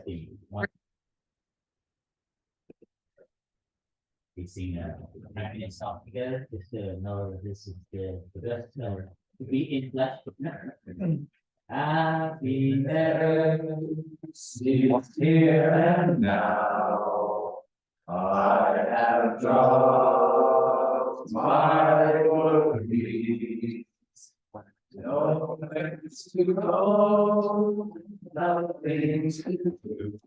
We sing happiness song together just to know that this is the best to be in flesh. Happiness is here and now. I have dropped my worries. No place to go, nothing to do.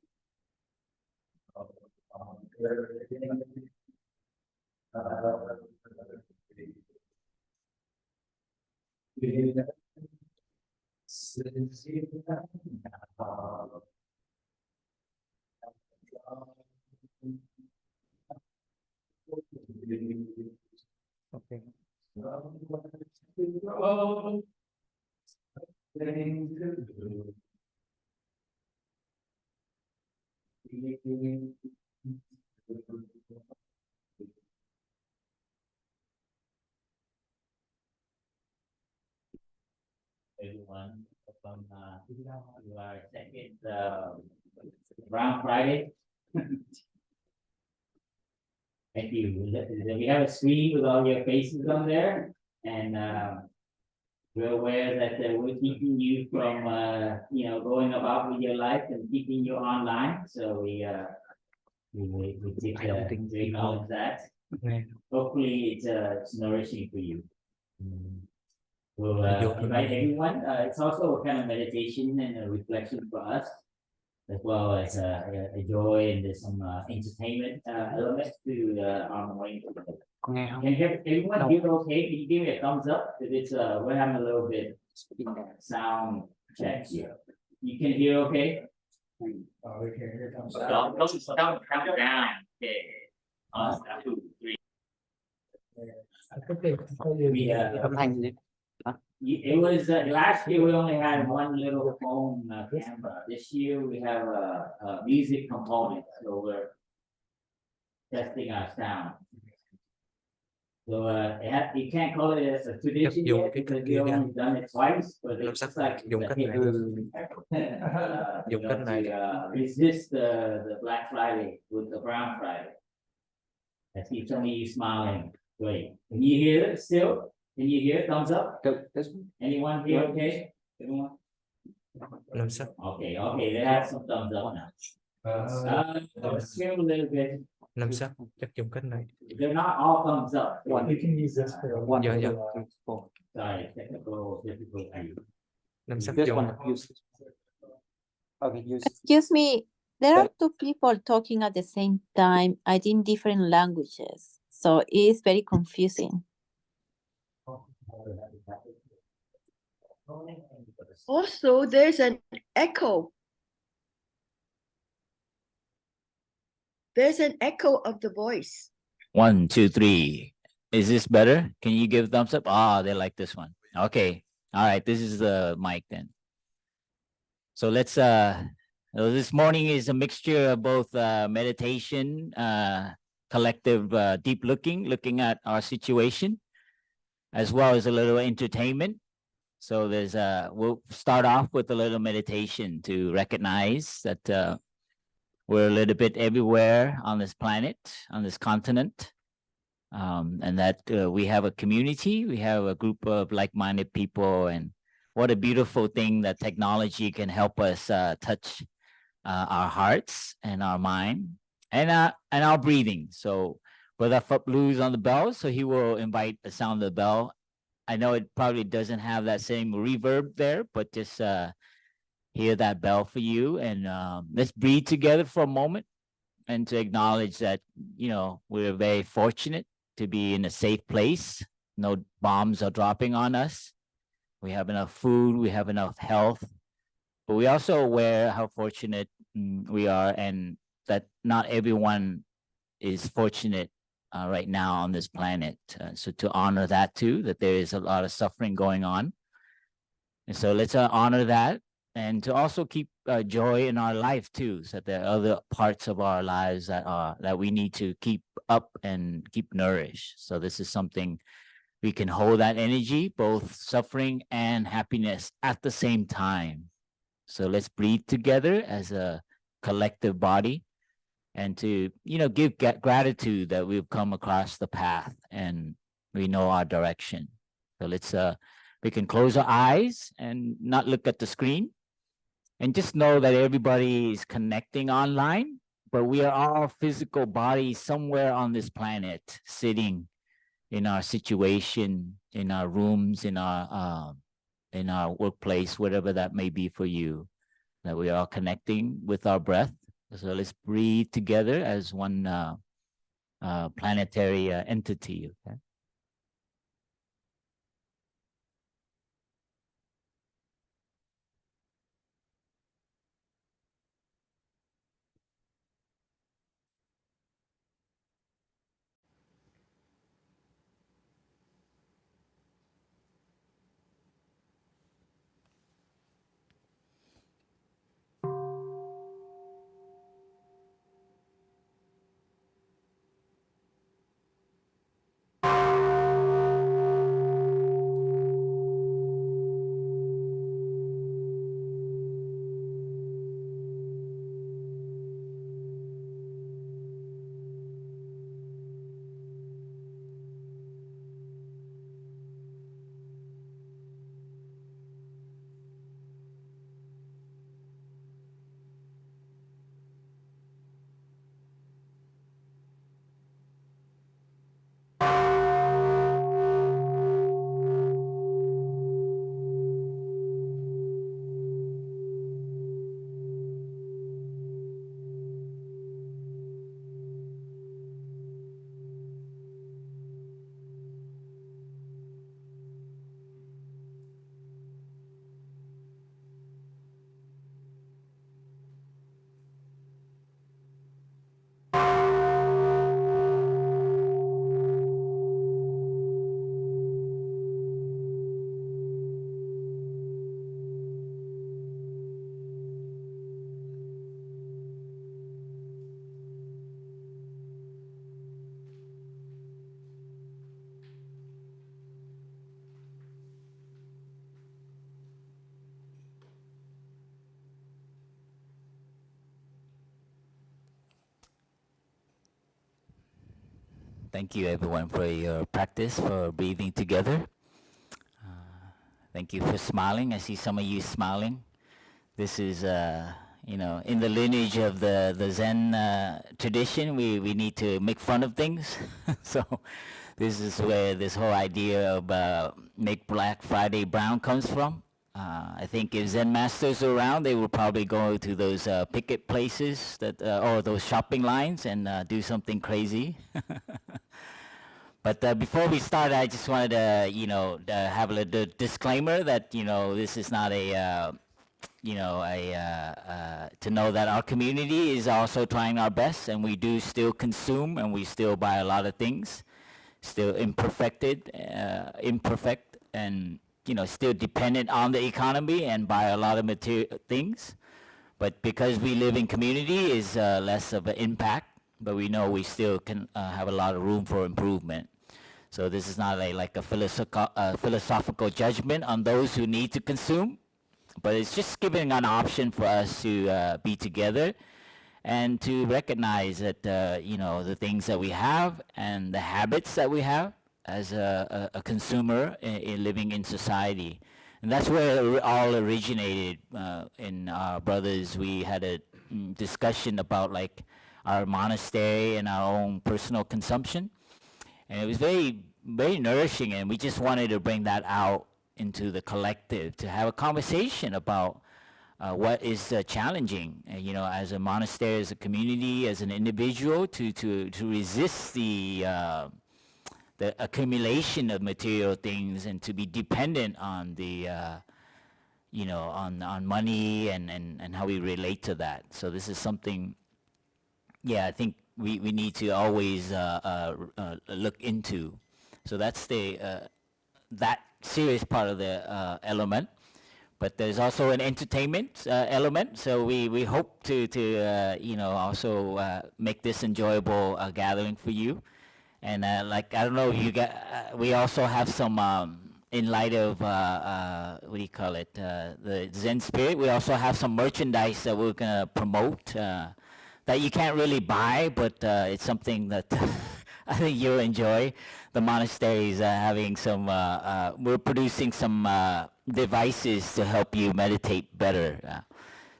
Okay. Everyone from our second Brown Friday. Thank you. We have a screen with all your faces on there, and we're aware that we're keeping you from going about with your life and keeping you online. So we take to acknowledge that. Hopefully, it's nourishing for you. We'll invite everyone. It's also a kind of meditation and a reflection for us, as well as a joy and there's some entertainment elements to our morning. Can everyone hear okay? Can you give me a thumbs up? If it's we're having a little bit sound check here. You can hear okay? Oh, we can hear thumbs up. Don't count down. Okay. 1, 2, 3. I think they tell you It was last year we only had one little phone camera. This year we have a music component, so we're testing our sound. So you can't call it as a tradition yet because we only done it twice, but it's just like resist the Black Friday with the Brown Friday. I see some of you smiling. Great. Can you hear it still? Can you hear? Thumbs up. Anyone here? Okay. Everyone. Okay. Okay. They have some thumbs up now. Here a little bit. They're not all thumbs up. You can use this for one. Sorry, technical difficulty. Okay, use. Excuse me, there are two people talking at the same time, I think different languages, so it's very confusing. Also, there's an echo. There's an echo of the voice. 1, 2, 3. Is this better? Can you give thumbs up? Ah, they like this one. Okay. All right. This is the mic then. So let's this morning is a mixture of both meditation, collective deep looking at our situation, as well as a little entertainment. So there's we'll start off with a little meditation to recognize that we're a little bit everywhere on this planet, on this continent, and that we have a community, we have a group of like-minded people, and what a beautiful thing that technology can help us touch our hearts and our mind and our breathing. So Brother Blues on the bell, so he will invite the sound of the bell. I know it probably doesn't have that same reverb there, but just hear that bell for you, and let's breathe together for a moment and to acknowledge that, you know, we're very fortunate to be in a safe place. No bombs are dropping on us. We have enough food, we have enough health, but we also aware how fortunate we are, and that not everyone is fortunate right now on this planet. So to honor that too, that there is a lot of suffering going on. And so let's honor that, and to also keep joy in our life too, so that there are other parts of our lives that we need to keep up and keep nourished. So this is something we can hold, that energy, both suffering and happiness at the same time. So let's breathe together as a collective body, and to, give gratitude that we've come across the path and we know our direction. So we can close our eyes and not look at the screen and just know that everybody is connecting online, but we are all physical bodies somewhere on this planet, sitting in our situation, in our rooms, in our workplace, whatever that may be for you, that we are connecting with our breath. So let's breathe together as one planetary entity. Okay. Thank you, everyone, for your practice, for breathing together. Thank you for smiling. I see some of you smiling. This is, in the lineage of the Zen tradition, we need to make fun of things. So this is where this whole idea of make Black Friday brown comes from. I think if Zen masters are around, they will probably go to those picket places or those shopping lines and do something crazy. But before we start, I just wanted to, have a little disclaimer that, this is not to know that our community is also trying our best, and we do still consume, and we still buy a lot of things, still imperfect, and, still dependent on the economy and buy a lot of material things. But because we live in community, is less of an impact, but we know we still can have a lot of room for improvement. So this is not like a philosophical judgment on those who need to consume, but it's just giving an option for us to be together and to recognize that, the things that we have and the habits that we have as a consumer living in society. And that's where it all originated in our brothers. We had a discussion about like our monastery and our own personal consumption. And it was very, very nourishing, and we just wanted to bring that out into the collective, to have a conversation about what is challenging, as a monastery, as a community, as an individual, to resist the accumulation of material things and to be dependent on the, on money and how we relate to that. So this is something, I think we need to always look into. So that's that serious part of the element. But there's also an entertainment element. So we hope to also make this enjoyable gathering for you. And I don't know, we also have some in light of what do you call it? The Zen spirit. We also have some merchandise that we're gonna promote that you can't really buy, but it's something that I think you'll enjoy. The monastery is having some. We're producing some devices to help you meditate better.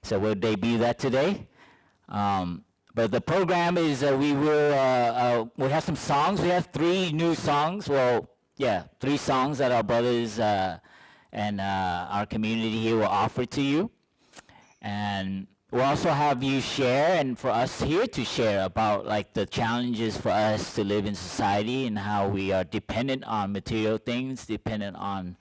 So we'll debut that today. But the program is we have some songs. We have 3 new songs. Well, yeah, 3 songs that our brothers and our community here will offer to you. And we'll also have you share, and for us here to share about like the challenges for us to live in society and how we are dependent on material things, dependent on,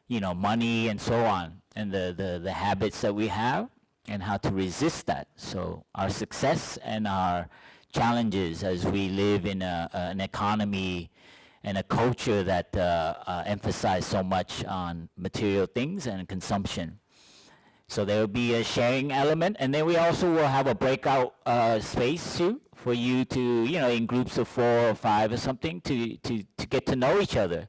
you know, money and so on, and the habits that we have, and how to resist that. So our success and our challenges as we live in an economy and a culture that emphasize so much on material things and consumption. So there will be a sharing element, and then we also will have a breakout space too for you to, you know, in groups of 4 or 5 or something to get to know each other.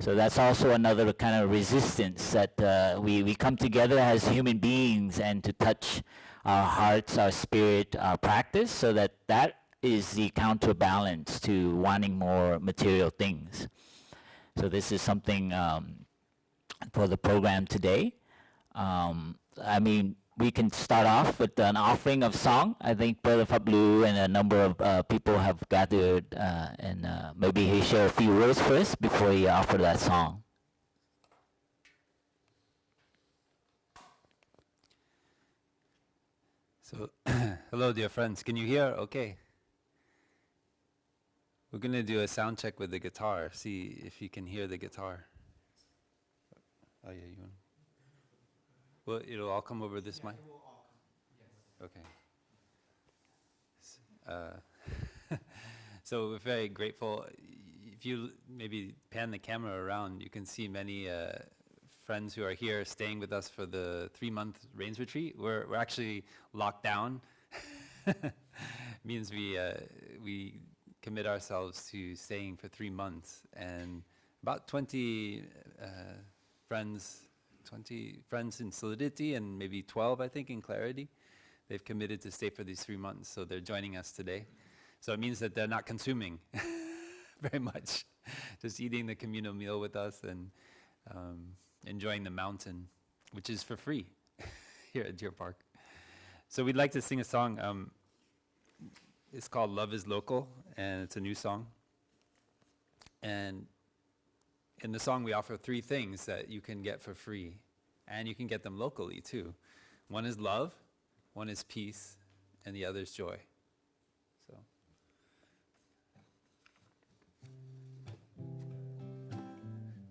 So that's also another kind of resistance that we come together as human beings and to touch our hearts, our spirit, our practice, so that is the counterbalance to wanting more material things. So this is something for the program today. I mean, we can start off with an offering of song. I think Brother Fablu and a number of people have gathered, and maybe he share a few words first before he offer that song. So, hello, dear friends. Can you hear? Okay. We're going to do a sound check with the guitar, see if you can hear the guitar. Oh, yeah, you want? Well, it'll all come over this mic? Okay. So we're very grateful. If you maybe pan the camera around, you can see many friends who are here staying with us for the 3-month rains retreat. We're actually locked down. Means we commit ourselves to staying for 3 months, and about 20 friends in solidity, and maybe 12, I think, in clarity. They've committed to stay for these 3 months, so they're joining us today. So it means that they're not consuming very much, just eating the communal meal with us and enjoying the mountain, which is for free here at Deer Park. So we'd like to sing a song. It's called Love is Local, and it's a new song. And in the song, we offer 3 things that you can get for free, and you can get them locally too. One is love, one is peace, and the other is joy. So.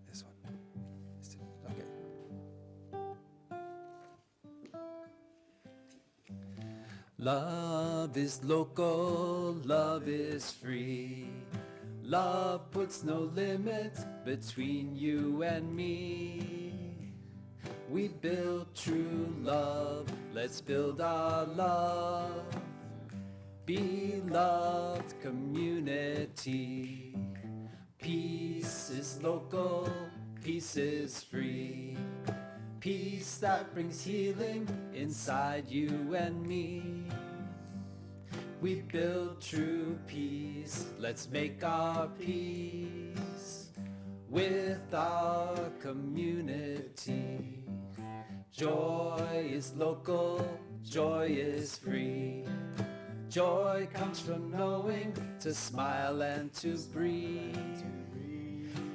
This one. Okay. Love is local, love is free. Love puts no limit between you and me. We build true love, let's build our love. Beloved community. Peace is local, peace is free. Peace that brings healing inside you and me. We build true peace, let's make our peace with our community. Joy is local, joy is free. Joy comes from knowing to smile and to breathe.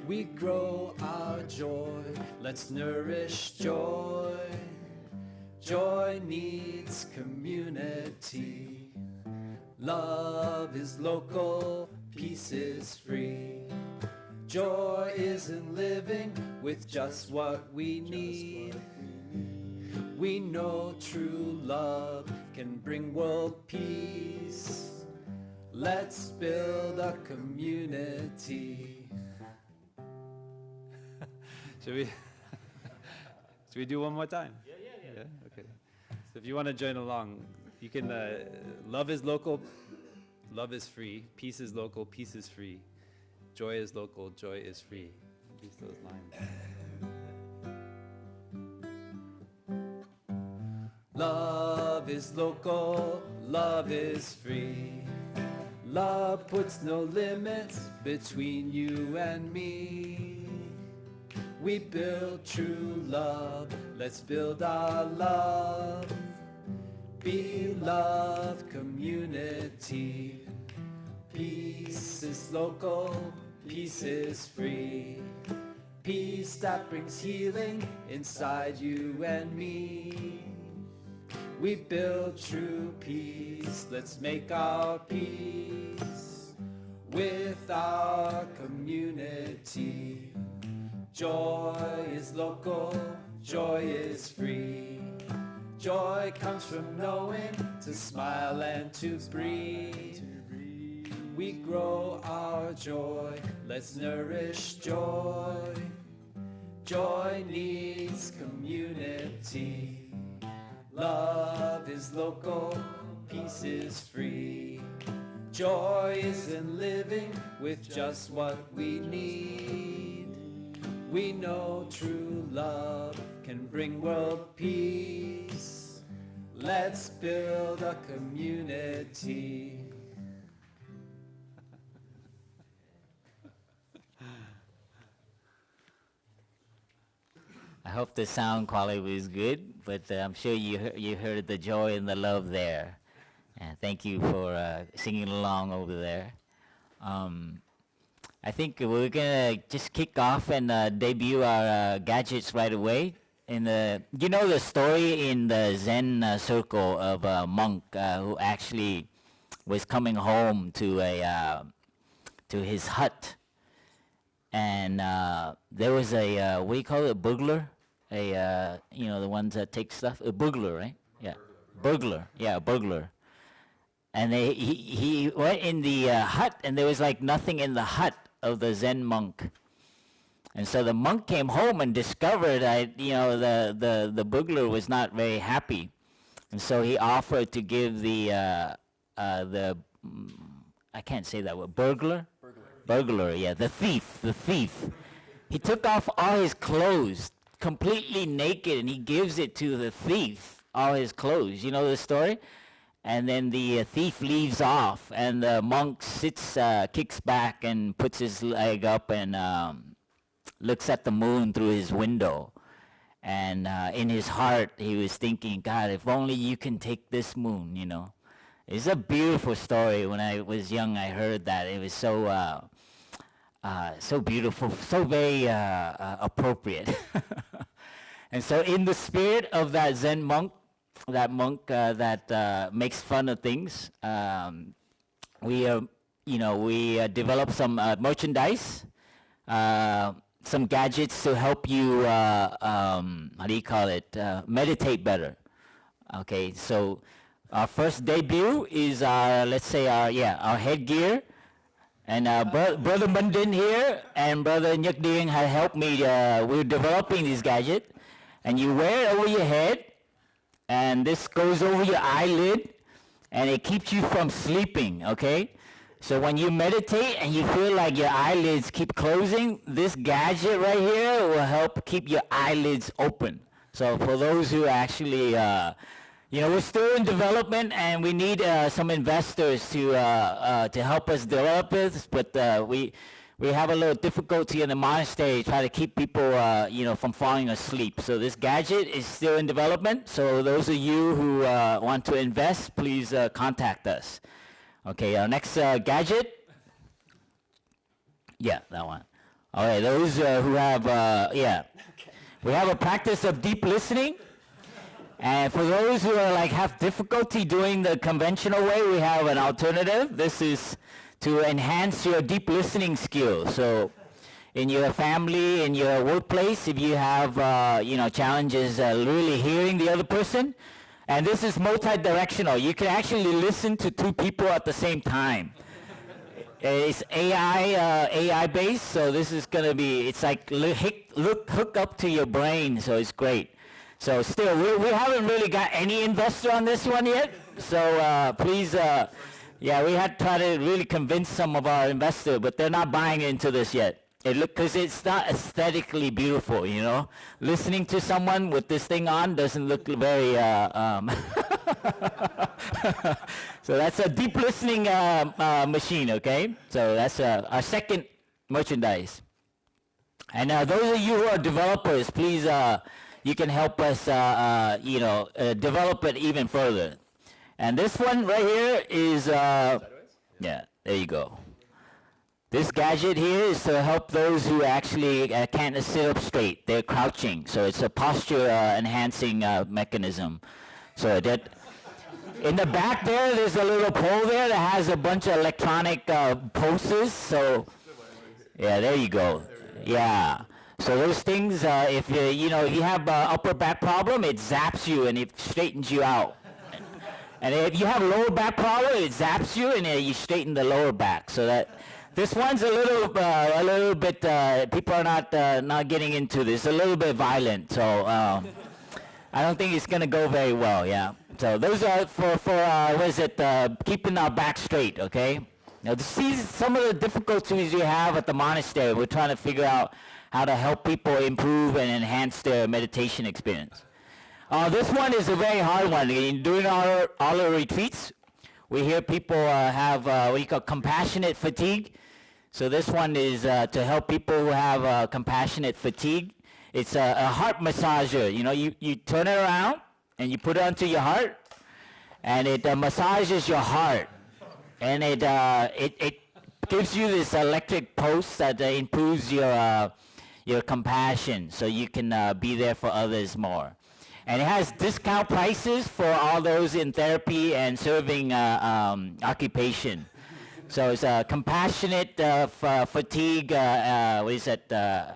We grow our joy, let's nourish joy. Joy needs community. Love is local, peace is free. Joy is in living with just what we need. We know true love can bring world peace. Let's build a community. Should we do one more time? Yeah. Okay. So if you want to join along, you can, love is local, love is free. Peace is local, peace is free. Joy is local, joy is free. introduce those lines. Love is local, love is free. Love puts no limits between you and me. We build true love, let's build our love. Beloved community. Peace is local, peace is free. Peace that brings healing inside you and me. We build true peace, let's make our peace with our community. Joy is local, joy is free. Joy comes from knowing to smile and to breathe. We grow our joy, let's nourish joy. Joy needs community. Love is local, peace is free. Joy is in living with just what we need. We know true love can bring world peace. Let's build a community. I hope the sound quality was good, but I'm sure you heard the joy and the love there. And thank you for singing along over there. I think we're gonna just kick off and debut our gadgets right away. You know the story in the Zen circle of a monk who actually was coming home to his hut, and there was a what do you call it, a burglar? The ones that take stuff, a burglar, right? Yeah, burglar. Yeah, a burglar. And he went in the hut, and there was like nothing in the hut of the Zen monk. And so the monk came home and discovered that the burglar was not very happy, and so he offered to give the I can't say that word, burglar, yeah, the thief. He took off all his clothes, completely naked, and he gives it to the thief, all his clothes. You know the story? And then the thief leaves off, and the monk kicks back and puts his leg up and looks at the moon through his window. And in his heart, he was thinking, God, if only you can take this moon, It's a beautiful story. When I was young, I heard that. It was so beautiful, so very appropriate. And so in the spirit of that Zen monk, that makes fun of things, we developed some merchandise, some gadgets to help you, meditate better. Okay, so our first debut is our headgear. And Brother Mundin here and Brother Nhật Điên had helped me. We're developing this gadget. And you wear it over your head. And this goes over your eyelid. And it keeps you from sleeping, okay? So when you meditate and you feel like your eyelids keep closing, this gadget right here will help keep your eyelids open. So for those who actually, we're still in development and we need some investors to help us develop this, but we have a little difficulty in the monastery trying to keep people, from falling asleep. So this gadget is still in development. So those of you who want to invest, please contact us. Okay, our next gadget. Yeah, that one. All right, those who have, we have a practice of deep listening. And for those who are have difficulty doing the conventional way, we have an alternative. This is to enhance your deep listening skills. So in your family, in your workplace, if you have, challenges really hearing the other person, and this is multi-directional. You can actually listen to two people at the same time. It's AI based, so this is going to be, it's like hook up to your brain, so it's great. So still, we haven't really got any investor on this one yet. So please, we had to try to really convince some of our investors, but they're not buying into this yet. It look because it's not aesthetically beautiful, you know. Listening to someone with this thing on doesn't look very. So that's a deep listening machine. Okay, so that's our second merchandise. And those of you who are developers, please, you can help us, develop it even further. And this one right here is, yeah, there you go. This gadget here is to help those who actually can't sit up straight. They're crouching, so it's a posture enhancing mechanism. So that in the back there's a little pole there that has a bunch of electronic pulses. So yeah, there you go. Yeah. So those things, if you have upper back problem, it zaps you and it straightens you out. And if you have lower back problem, it zaps you and you straighten the lower back. So that this one's a little bit. People are not getting into this. A little bit violent. So I don't think it's gonna go very well. Yeah. So those are for keeping our back straight. Okay. Now, see some of the difficulties we have at the monastery. We're trying to figure out how to help people improve and enhance their meditation experience. This one is a very hard one. During our retreats, we hear people have what you call compassionate fatigue. So this one is to help people who have compassionate fatigue. It's a heart massager. You know, you turn it around and you put it onto your heart, and it massages your heart. And it gives you this electric pulse that improves your compassion, so you can be there for others more. And it has discount prices for all those in therapy and serving occupation. So it's a compassionate fatigue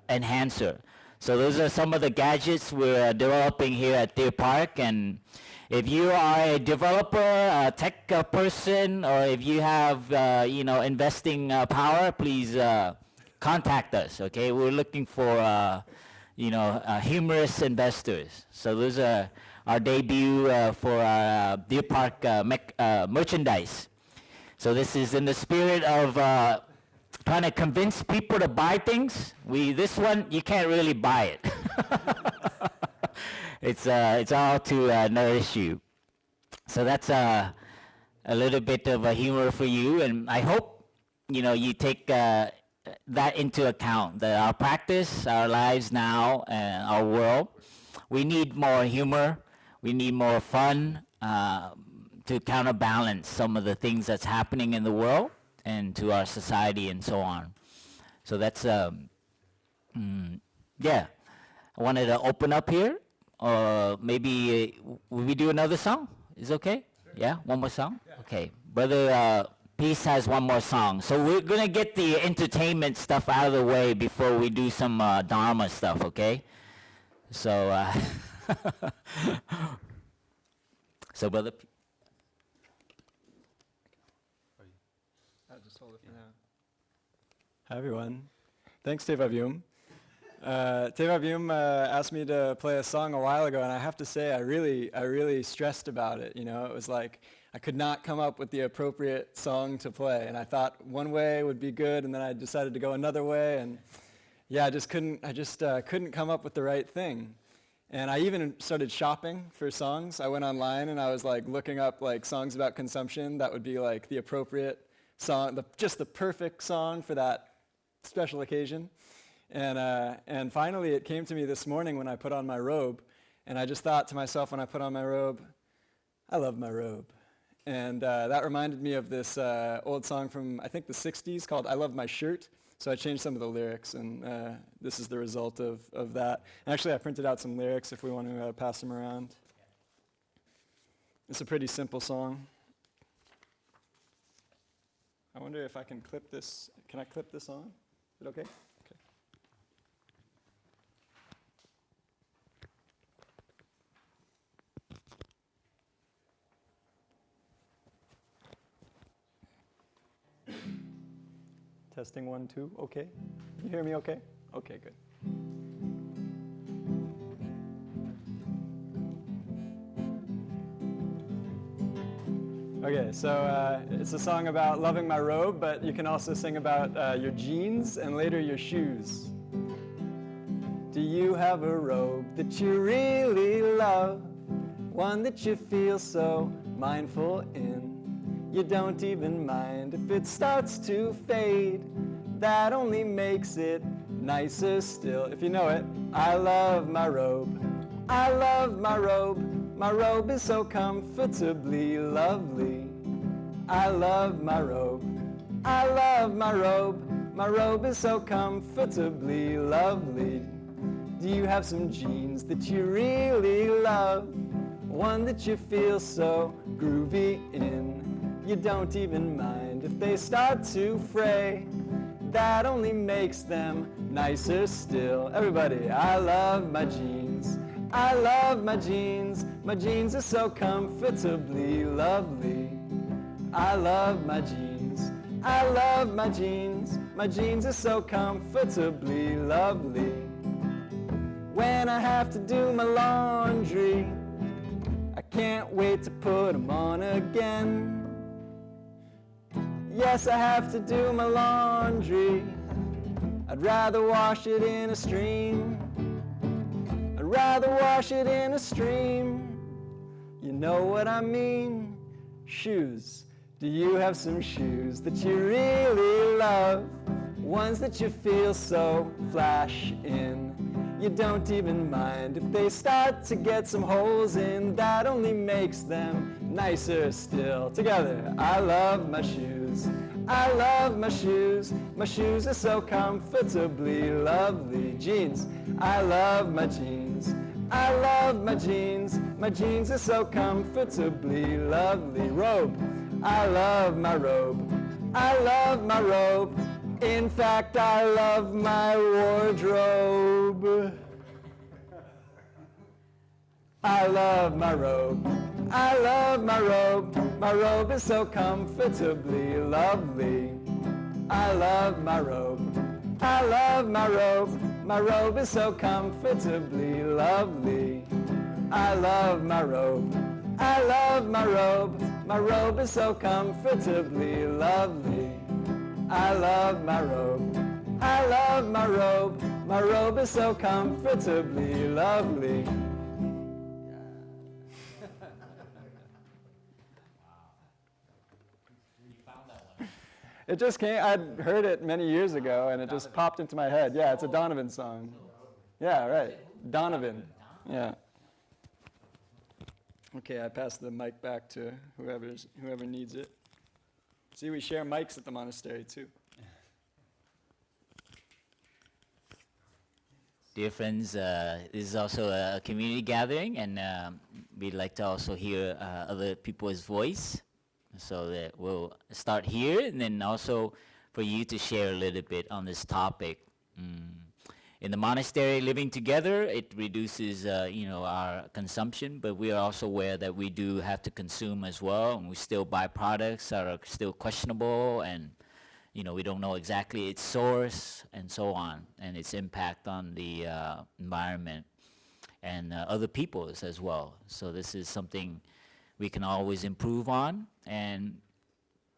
enhancer. So those are some of the gadgets we're developing here at Deer Park. And if you are a developer, a tech person, or if you have investing power, please contact us. Okay, we're looking for humorous investors. So those are our debut for our Deer Park merchandise. So this is in the spirit of trying to convince people to buy things. This one you can't really buy it. It's all to nourish you. So that's a little bit of a humor for you, and I hope you take that into account. That our practice, our lives now, and our world, we need more humor. We need more fun to counterbalance some of the things that's happening in the world and to our society and so on. So that's yeah. I wanted to open up here. Or maybe will we do another song? Is it okay? Sure. Yeah, one more song? Yeah. Okay. Brother Peace has one more song. So we're going to get the entertainment stuff out of the way before we do some Dharma stuff, okay? So, so Brother I'll just hold it for now. Hi, everyone. Thanks, Tevavyum. Tevavyum asked me to play a song a while ago, and I have to say I really stressed about it. It was like I could not come up with the appropriate song to play, and I thought one way would be good, and then I decided to go another way, and yeah, I just couldn't come up with the right thing. And I even started shopping for songs. I went online and I was like looking up like songs about consumption that would be like the appropriate song, just the perfect song for that special occasion. And finally it came to me this morning when I put on my robe, and I just thought to myself when I put on my robe, I love my robe. And that reminded me of this old song from, I think, the 60s called I Love My Shirt. So I changed some of the lyrics, and this is the result of that. And actually, I printed out some lyrics if we want to pass them around. It's a pretty simple song. I wonder if I can clip this. Can I clip this on? Is it okay? Okay. Testing 1, 2, okay? You hear me okay? Okay, good. Okay, so it's a song about loving my robe, but you can also sing about your jeans and later your shoes. Do you have a robe that you really love? One that you feel so mindful in? You don't even mind if it starts to fade. That only makes it nicer still. If you know it, I love my robe. I love my robe. My robe is so comfortably lovely. I love my robe. I love my robe. My robe is so comfortably lovely. Do you have some jeans that you really love? One that you feel so groovy in? You don't even mind if they start to fray. That only makes them nicer still. Everybody, I love my jeans. I love my jeans. My jeans are so comfortably lovely. I love my jeans. I love my jeans. My jeans are so comfortably lovely. When I have to do my laundry, I can't wait to put them on again. Yes, I have to do my laundry. I'd rather wash it in a stream. I'd rather wash it in a stream. You know what I mean? Shoes. Do you have some shoes that you really love? Ones that you feel so flash in? You don't even mind if they start to get some holes in. That only makes them nicer still. Together, I love my shoes. I love my shoes. My shoes are so comfortably lovely. Jeans. I love my jeans. I love my jeans. My jeans are so comfortably lovely. Robe. I love my robe. I love my robe. In fact, I love my wardrobe. I love my robe. I love my robe. My robe is so comfortably lovely. I love my robe. I love my robe. My robe is so comfortably lovely. I love my robe. I love my robe. My robe is so comfortably lovely. I love my robe. I love my robe. My robe is so comfortably lovely. It just came, I'd heard it many years ago and it just popped into my head. Yeah, it's a Donovan song. Yeah, right. Donovan. Yeah. Okay, I pass the mic back to whoever needs it. See, we share mics at the monastery too. Dear friends, this is also a community gathering, and we'd like to also hear other people's voice. So that we'll start here, and then also for you to share a little bit on this topic. In the monastery, living together, it reduces, our consumption, but we are also aware that we do have to consume as well, and we still buy products that are still questionable, and we don't know exactly its source and so on, and its impact on the environment and other people's as well. So this is something we can always improve on. And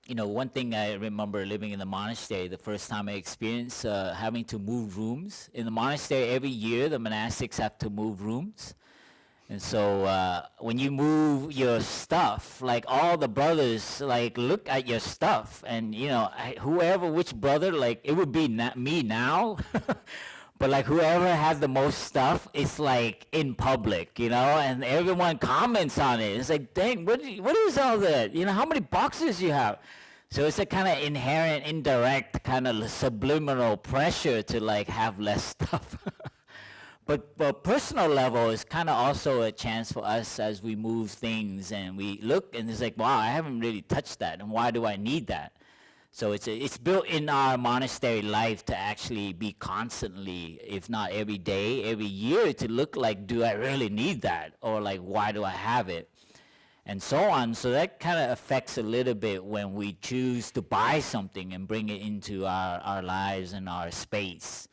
one thing I remember living in the monastery, the first time I experienced having to move rooms. In the monastery, every year the monastics have to move rooms. And so when you move your stuff, like all the brothers, like look at your stuff, and which brother, like it would be not me now, but like whoever has the most stuff, it's like in public, and everyone comments on it. It's like, dang, what is all that? How many boxes you have? So it's a kind of inherent, indirect, kind of subliminal pressure to like have less stuff. But personal level is kind of also a chance for us as we move things and we look and it's like, wow, I haven't really touched that, and why do I need that? So it's built in our monastery life to actually be constantly, if not every day, every year, to look like, do I really need that? Or like, why do I have it? And so on. So that kind of affects a little bit when we choose to buy something and bring it into our lives and our space.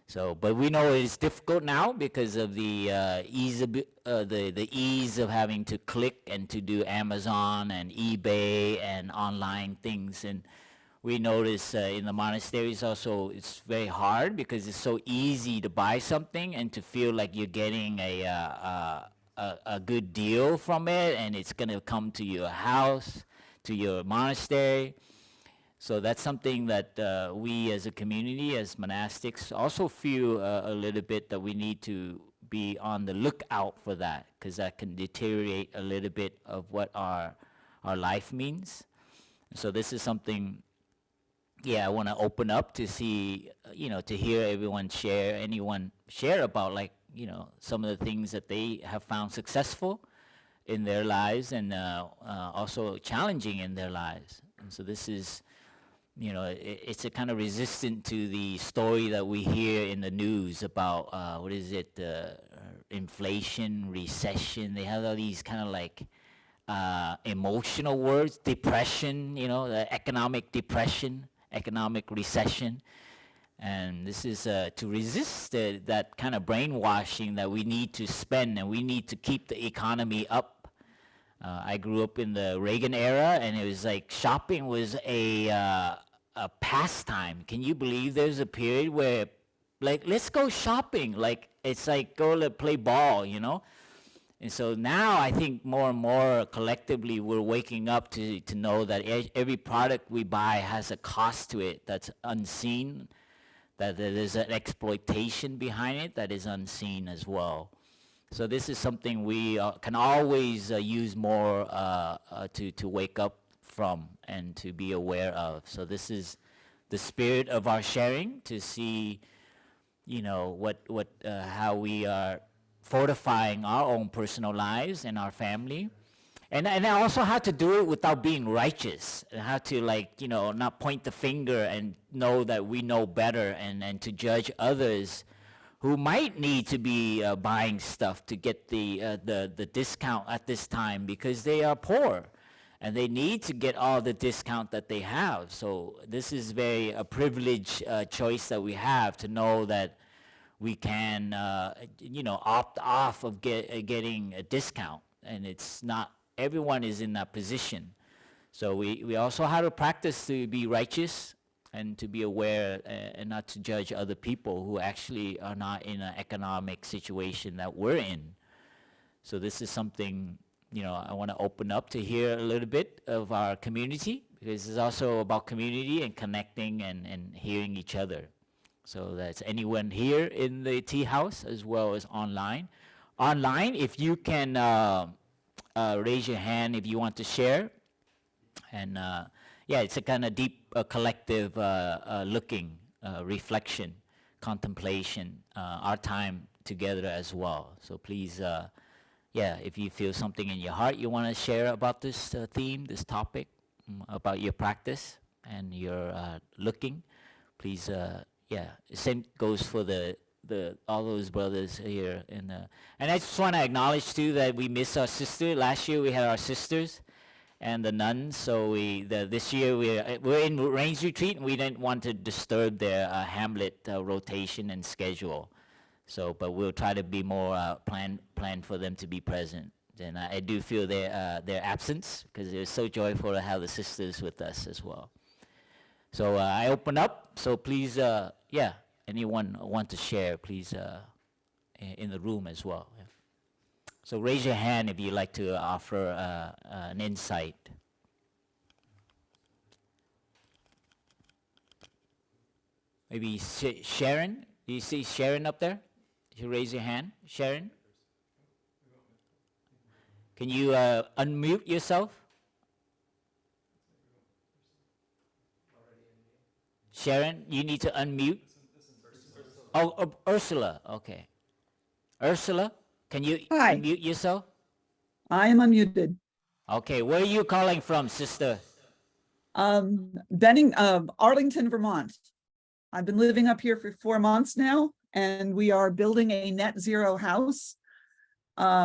So, but we know it's difficult now because of the ease of the ease of having to click and to do Amazon and eBay and online things. And we notice in the monasteries also it's very hard because it's so easy to buy something and to feel like you're getting a good deal from it, and it's going to come to your house, to your monastery. So that's something that we as a community, as monastics, also feel a little bit that we need to be on the lookout for that, because that can deteriorate a little bit of what our life means. So this is something, I want to open up to see, to hear everyone anyone share about, like, some of the things that they have found successful in their lives and also challenging in their lives. And so this is, it's a kind of resistant to the story that we hear in the news about, inflation, recession. They have all these kind of like emotional words, depression, the economic depression, economic recession. And this is to resist that kind of brainwashing that we need to spend and we need to keep the economy up. I grew up in the Reagan era, and it was like shopping was a pastime. Can you believe there's a period where, like, let's go shopping? Like, it's like go to play ball, And so now I think more and more collectively we're waking up to know that every product we buy has a cost to it that's unseen, that there's an exploitation behind it that is unseen as well. So this is something we can always use more to wake up from and to be aware of. So this is the spirit of our sharing, to see, how we are fortifying our own personal lives and our family. And I also how to do it without being righteous, and how to, like, not point the finger and know that we know better, and to judge others who might need to be buying stuff to get the discount at this time because they are poor and they need to get all the discount that they have. So this is a privileged choice that we have, to know that we can opt off of getting a discount, and it's not everyone is in that position. So we also have to practice to be righteous and to be aware and not to judge other people who actually are not in an economic situation that we're in. So this is something, I want to open up to hear a little bit of our community, because it's also about community and connecting and hearing each other. So that's anyone here in the tea house as well as online. Online, if you can raise your hand if you want to share. And it's a kind of deep collective looking, reflection, contemplation, our time together as well. So please, if you feel something in your heart you want to share about this theme, this topic, about your practice and your looking, please, same goes for all those brothers here. And I just want to acknowledge too that we miss our sister. Last year we had our sisters and the nuns, so this year we're in Rains Retreat, and we didn't want to disturb their Hamlet rotation and schedule. So, but we'll try to be more plan for them to be present. And I do feel their absence, because it was so joyful to have the sisters with us as well. So I open up. So please, anyone want to share, please, in the room as well. So raise your hand if you'd like to offer an insight. Maybe Sharon? Do you see Sharon up there? You raise your hand, Sharon? Can you unmute yourself? Sharon, you need to unmute. Oh, Ursula, okay. Ursula, can you Hi. unmute yourself? I am unmuted. Okay, where are you calling from, sister? Arlington, Vermont. I've been living up here for 4 months now, and we are building a net zero house,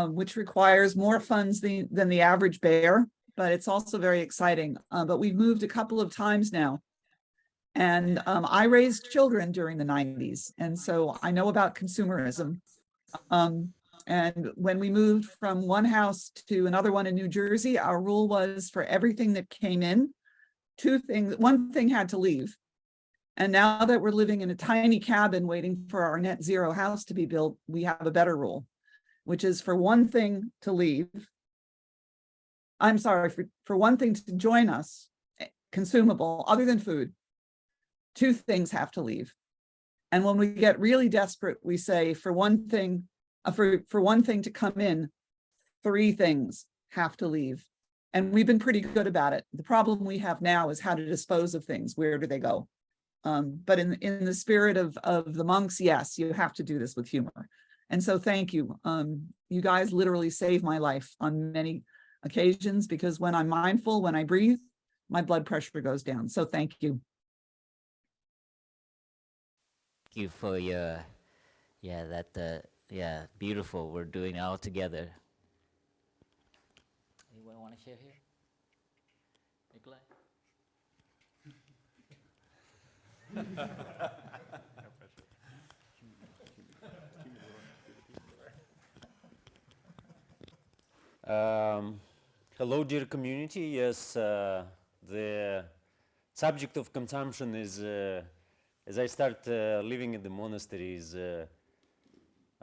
which requires more funds than the average bear, but it's also very exciting. But we've moved a couple of times now. And I raised children during the 90s. And so I know about consumerism. And when we moved from one house to another one in New Jersey, our rule was for everything that came in, one thing had to leave. And now that we're living in a tiny cabin waiting for our net zero house to be built, we have a better rule, which is for one thing to leave. I'm sorry, for one thing to join us, consumable, other than food, 2 things have to leave. And when we get really desperate, we say for one thing to come in, 3 things have to leave. And we've been pretty good about it. The problem we have now is how to dispose of things. Where do they go? But in the spirit of the monks, yes, you have to do this with humor. And so thank you. You guys literally saved my life on many occasions, because when I'm mindful, when I breathe, my blood pressure goes down. So thank you. Thank you for your, beautiful. We're doing it all together. Anyone want to share here? Nikolai? Hello, dear community. Yes, the subject of consumption is, as I start living in the monastery, is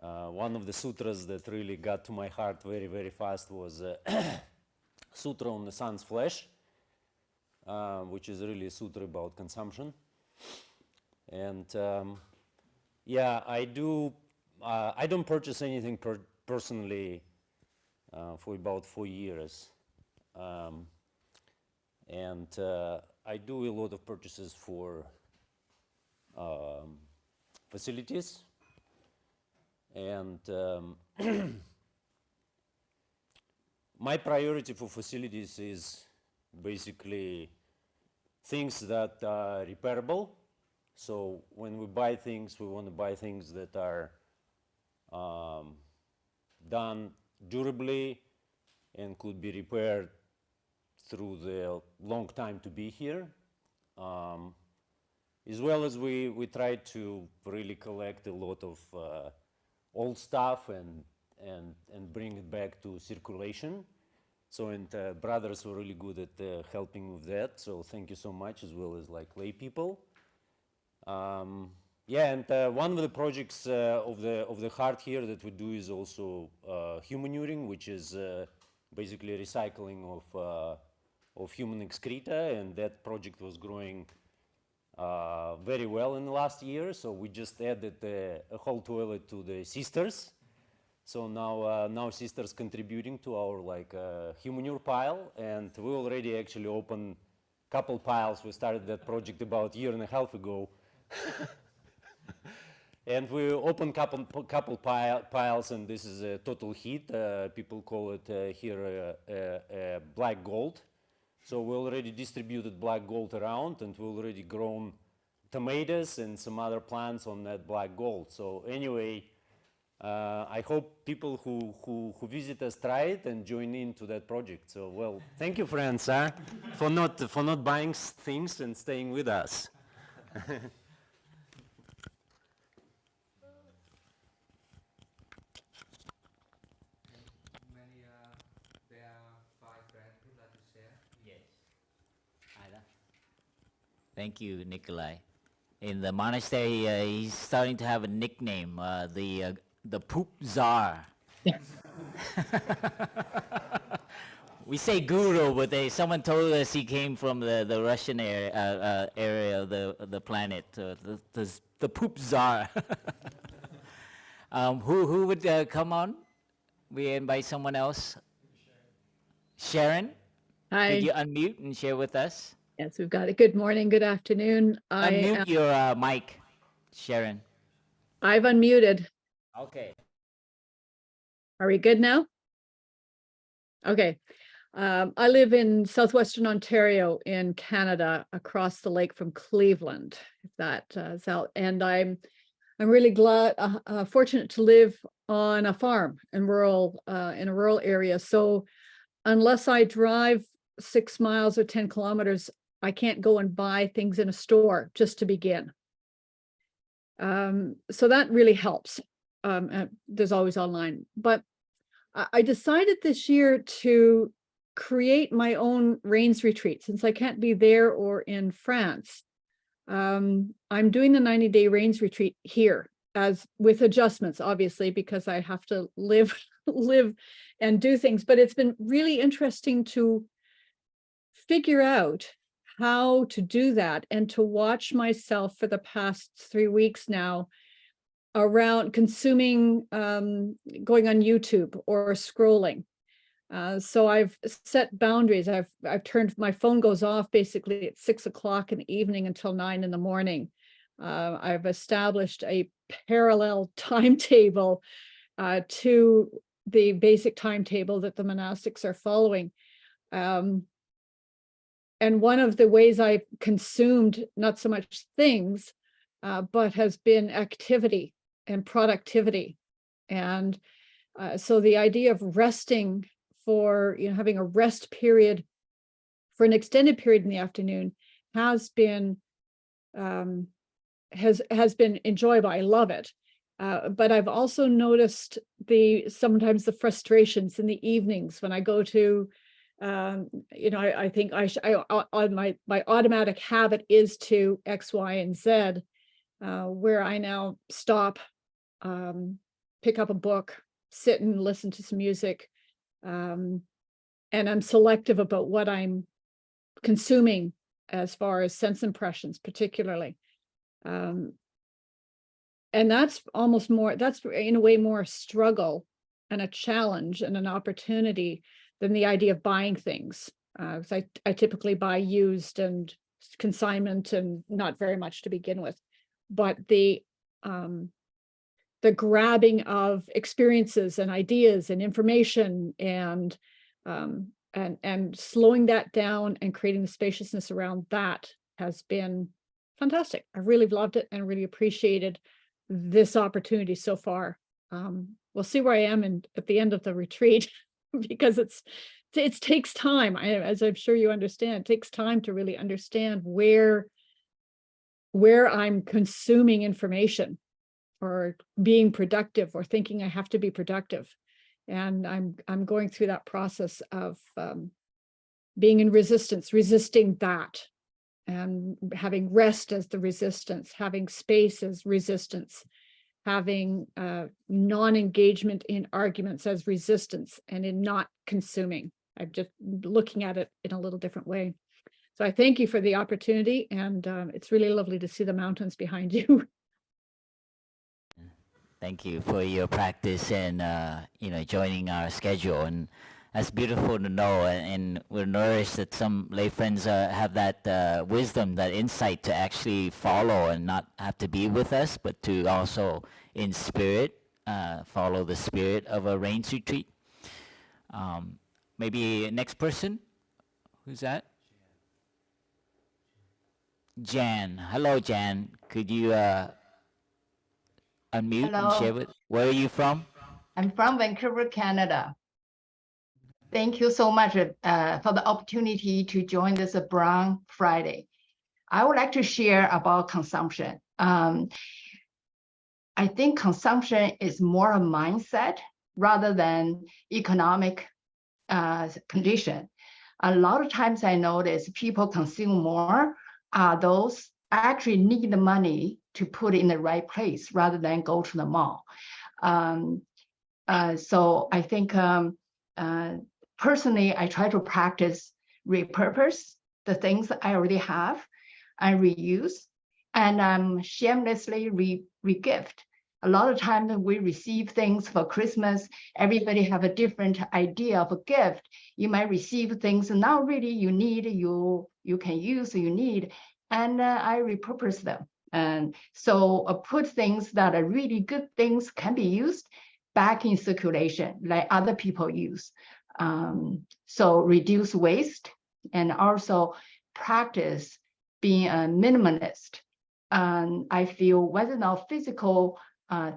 one of the sutras that really got to my heart very, very fast was Sutra on the Sun's Flesh, which is really a sutra about consumption. And I don't purchase anything personally for about 4 years. I do a lot of purchases for facilities. And my priority for facilities is basically things that are repairable. So when we buy things, we want to buy things that are done durably and could be repaired through the long time to be here. As well as we try to really collect a lot of old stuff and bring it back to circulation. So, and brothers were really good at helping with that. So thank you so much, as well as like lay people. One of the projects of the heart here that we do is also humanuring, which is basically recycling of human excreta, and that project was growing very well in the last year. So we just added a whole toilet to the sisters. So now sisters contributing to our humanure pile, and we already actually opened a couple piles. We started that project about a year and a half ago. And we opened couple piles, and this is a total hit. People call it here black gold. So we already distributed black gold around, and we already grown tomatoes and some other plants on that black gold. So anyway, I hope people who visit us try it and join into that project. So well, thank you, friends, for not buying things and staying with us. Thank you, Nikolai. In the monastery, he's starting to have a nickname, the poop czar. We say guru, but someone told us he came from the Russian area of the planet, the poop czar. Who would come on? We invite someone else. Sharon? Hi. Could you unmute and share with us? Yes, we've got it. Good morning, good afternoon. Unmute your mic, Sharon. I've unmuted. Okay. Are we good now? Okay. I live in southwestern Ontario in Canada, across the lake from Cleveland, if that is out. And I'm really glad, fortunate to live on a farm in a rural area. So unless I drive 6 miles or 10 kilometers, I can't go and buy things in a store just to begin. So that really helps. There's always online, but I decided this year to create my own rains retreat since I can't be there or in France. I'm doing the 90-day rains retreat here, as with adjustments, obviously, because I have to live and do things. But it's been really interesting to figure out how to do that and to watch myself for the past 3 weeks now around consuming, going on YouTube or scrolling. So I've set boundaries. I've turned, my phone goes off basically at 6 o'clock in the evening until 9 in the morning. I've established a parallel timetable to the basic timetable that the monastics are following. And one of the ways I've consumed not so much things, but has been activity and productivity. And so the idea of resting for, having a rest period for an extended period in the afternoon has been has been enjoyable. I love it. But I've also noticed sometimes the frustrations in the evenings when I go to, I think my automatic habit is to X, Y, and Z, where I now stop, pick up a book, sit and listen to some music, and I'm selective about what I'm consuming as far as sense impressions, particularly. And that's in a way more a struggle and a challenge and an opportunity than the idea of buying things. Because I typically buy used and consignment and not very much to begin with. But the grabbing of experiences and ideas and information and slowing that down and creating the spaciousness around that has been fantastic. I really loved it and really appreciated this opportunity so far. We'll see where I am at the end of the retreat because it takes time. As I'm sure you understand, it takes time to really understand where I'm consuming information or being productive or thinking I have to be productive. And I'm going through that process of being in resisting that, and having rest as the resistance, having space as resistance, having non-engagement in arguments as resistance, and in not consuming. I'm just looking at it in a little different way. So I thank you for the opportunity, and it's really lovely to see the mountains behind you. Thank you for your practice and joining our schedule, and that's beautiful to know. And we're nourished that some lay friends have that wisdom, that insight to actually follow and not have to be with us, but to also in spirit follow the spirit of a rains retreat. Maybe next person. Who's that? Jan. Hello, Jan. Could you unmute and Hello. share where are you from? I'm from Vancouver, Canada. Thank you so much for the opportunity to join this Brown Friday. I would like to share about consumption. I think consumption is more a mindset rather than economic condition. A lot of times I notice people consume more are those actually need the money to put in the right place rather than go to the mall. So I think personally, I try to practice repurpose the things I already have and reuse, and shamelessly regift. A lot of times we receive things for Christmas, everybody have a different idea of a gift. You might receive things not really you need, you can use, you need, and I repurpose them. And so put things that are really good things can be used back in circulation like other people use. So reduce waste and also practice being a minimalist. I feel whether or not physical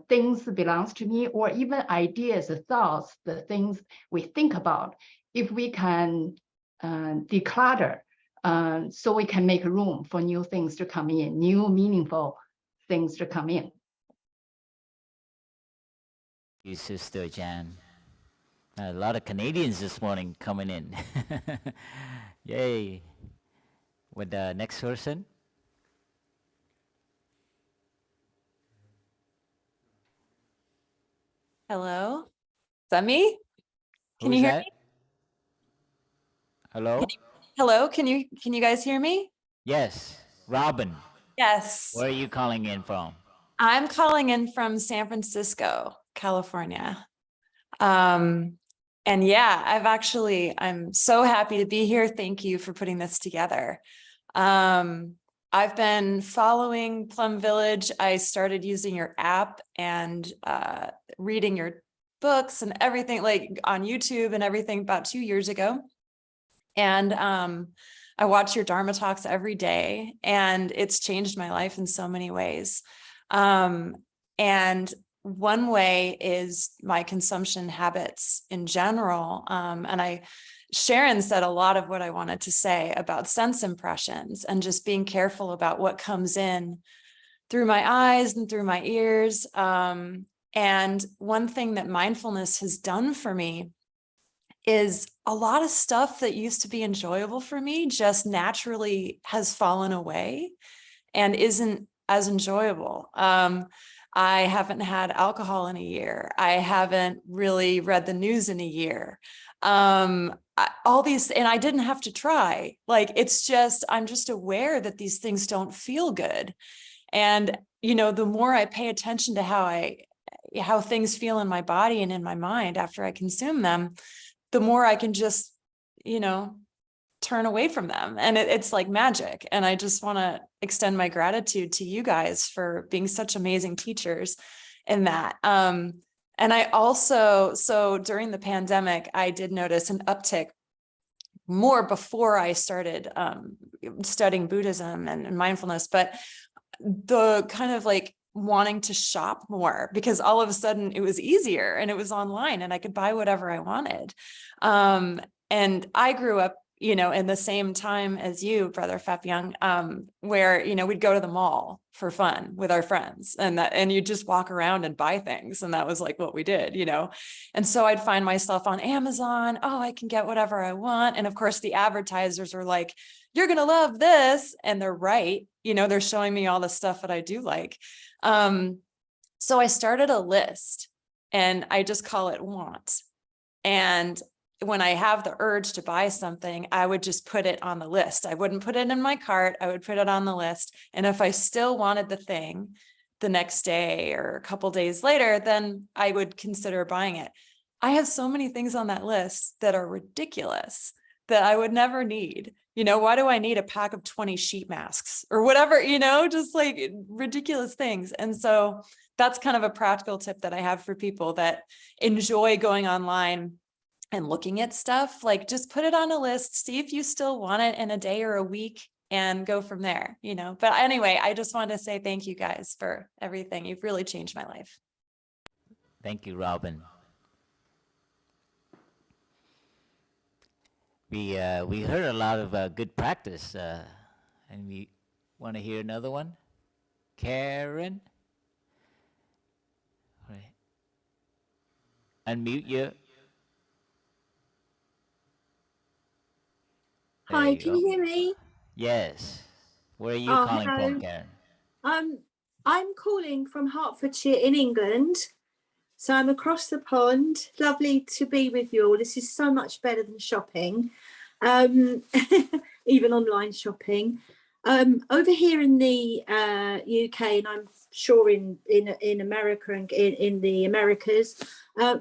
things belongs to me or even ideas, thoughts, the things we think about, if we can declutter so we can make room for new things to come in, new meaningful things to come in. You, Sister Jan. A lot of Canadians this morning coming in. Yay. With the next person. Hello? Is that me? Can Who's you hear that? me? Hello? Hello, can you guys hear me? Yes. Robin. Yes. Where are you calling in from? I'm calling in from San Francisco, California. And yeah, I'm so happy to be here. Thank you for putting this together. I've been following Plum Village. I started using your app and reading your books and everything, like on YouTube and everything, about 2 years ago. And I watch your Dharma talks every day, and it's changed my life in so many ways. And one way is my consumption habits in general. And Sharon said a lot of what I wanted to say about sense impressions and just being careful about what comes in through my eyes and through my ears. And one thing that mindfulness has done for me is a lot of stuff that used to be enjoyable for me just naturally has fallen away and isn't as enjoyable. I haven't had alcohol in a year. I haven't really read the news in a year. All these, and I didn't have to try. Like, it's just, I'm just aware that these things don't feel good. And, you know, the more I pay attention to how things feel in my body and in my mind after I consume them, the more I can just, you know, turn away from them. And it's like magic. And I just want to extend my gratitude to you guys for being such amazing teachers in that. And I also, so during the pandemic, I did notice an uptick more before I started studying Buddhism and mindfulness, but the kind of like wanting to shop more, because all of a sudden it was easier and it was online and I could buy whatever I wanted. And I grew up, you know, in the same time as you, Brother Fabian, where, you know, we'd go to the mall for fun with our friends and you'd just walk around and buy things. And that was like what we did, you know? And so I'd find myself on Amazon. Oh, I can get whatever I want. And of course the advertisers are like, you're going to love this. And they're right. You know, they're showing me all the stuff that I do like. So I started a list and I just call it want. And when I have the urge to buy something, I would just put it on the list. I wouldn't put it in my cart. I would put it on the list. And if I still wanted the thing the next day or a couple days later, then I would consider buying it. I have so many things on that list that are ridiculous that I would never need. You know, why do I need a pack of 20 sheet masks or whatever, you know, just like ridiculous things. And so that's kind of a practical tip that I have for people that enjoy going online and looking at stuff. Like, just put it on a list, see if you still want it in a day or a week, and go from there, you know. But anyway, I just wanted to say thank you guys for everything. You've really changed my life. Thank you, Robin. We heard a lot of good practice, and we want to hear another one. Karen, right. Unmute you. Hi, can you hear me? Yes. Where are you Oh, calling hello. from, Karen? I'm calling from Hertfordshire in England. So I'm across the pond. Lovely to be with you all. This is so much better than shopping, even online shopping. Over here in the UK, and I'm sure in America and in the Americas,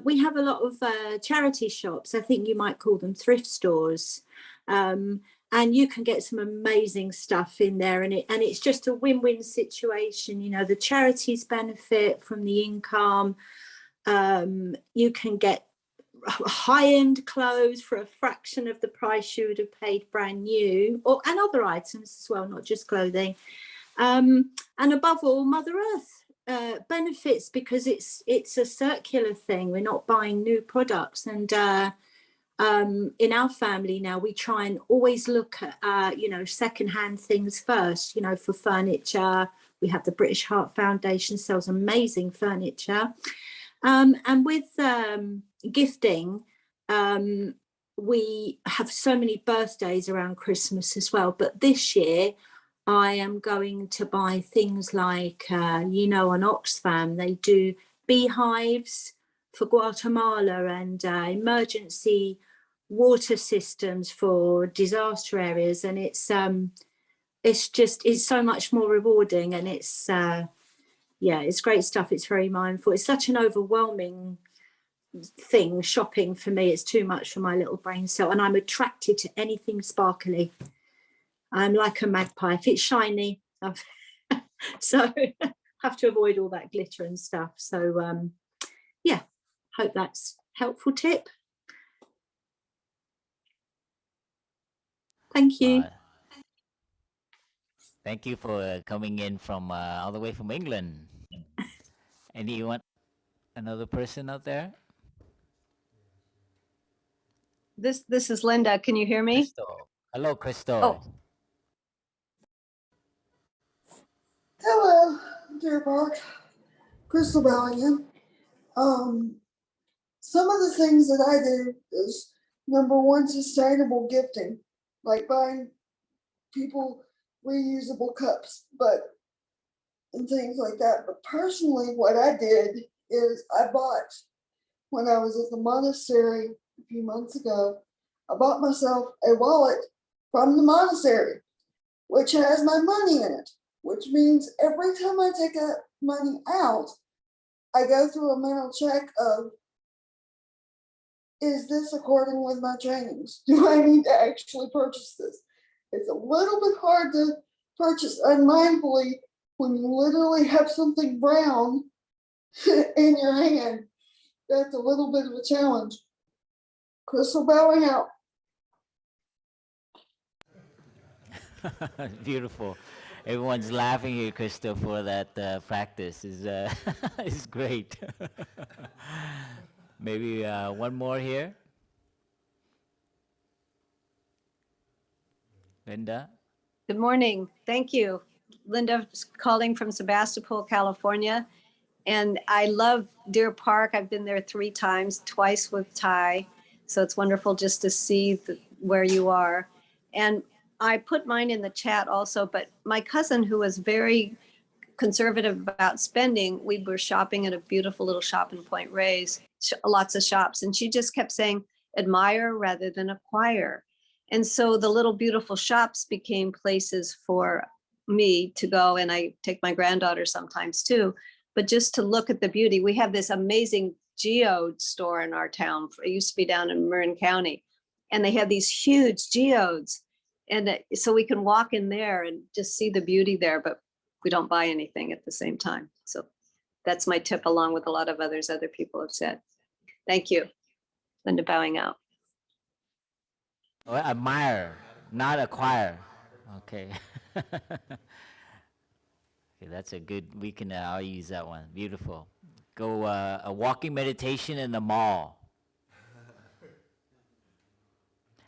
we have a lot of charity shops. I think you might call them thrift stores. And you can get some amazing stuff in there, and it's just a win-win situation. You know, the charities benefit from the income. You can get high-end clothes for a fraction of the price you would have paid brand new, and other items as well, not just clothing. And above all, Mother Earth benefits because it's a circular thing. We're not buying new products, and in our family now, we try and always look at, you know, secondhand things first, you know, for furniture. We have the British Heart Foundation sells amazing furniture. And with gifting, we have so many birthdays around Christmas as well. But this year, I am going to buy things like, you know, on Oxfam, they do beehives for Guatemala and emergency water systems for disaster areas. And it's so much more rewarding, and it's, yeah, it's great stuff. It's very mindful. It's such an overwhelming thing, shopping for me. It's too much for my little brain cell, and I'm attracted to anything sparkly. I'm like a magpie. If it's shiny, so have to avoid all that glitter and stuff. So yeah, hope that's helpful tip. Thank you. Thank you for coming in from all the way from England. Anyone, another person out there? This is Linda. Can you hear me? Crystal. Hello, Crystal. Oh. Hello, dear Park. Crystal Bellingham. Some of the things that I do is, number one, sustainable gifting, like buying people reusable cups, and things like that. But personally, what I did is I bought, when I was at the monastery a few months ago, I bought myself a wallet from the monastery, which has my money in it, which means every time I take money out, I go through a mental check of, is this according with my trainings? Do I need to actually purchase this? It's a little bit hard to purchase unmindfully when you literally have something brown in your hand. That's a little bit of a challenge. Crystal bowing out. Beautiful. Everyone's laughing here, Crystal, for that practice. Is great. Maybe one more here. Linda. Good morning. Thank you. Linda calling from Sebastopol, California. And I love Deer Park. I've been there 3 times, twice with Ty. So it's wonderful just to see where you are. And I put mine in the chat also, but my cousin, who was very conservative about spending, we were shopping at a beautiful little shop in Point Reyes, lots of shops. And she just kept saying, admire rather than acquire. And so the little beautiful shops became places for me to go. And I take my granddaughter sometimes too, but just to look at the beauty. We have this amazing geode store in our town. It used to be down in Marin County. And they have these huge geodes. And so we can walk in there and just see the beauty there, but we don't buy anything at the same time. So that's my tip, along with a lot of others other people have said. Thank you. Linda bowing out. Well, admire, not acquire. Okay. Okay, that's a good, I'll use that one. Beautiful. Go a walking meditation in the mall.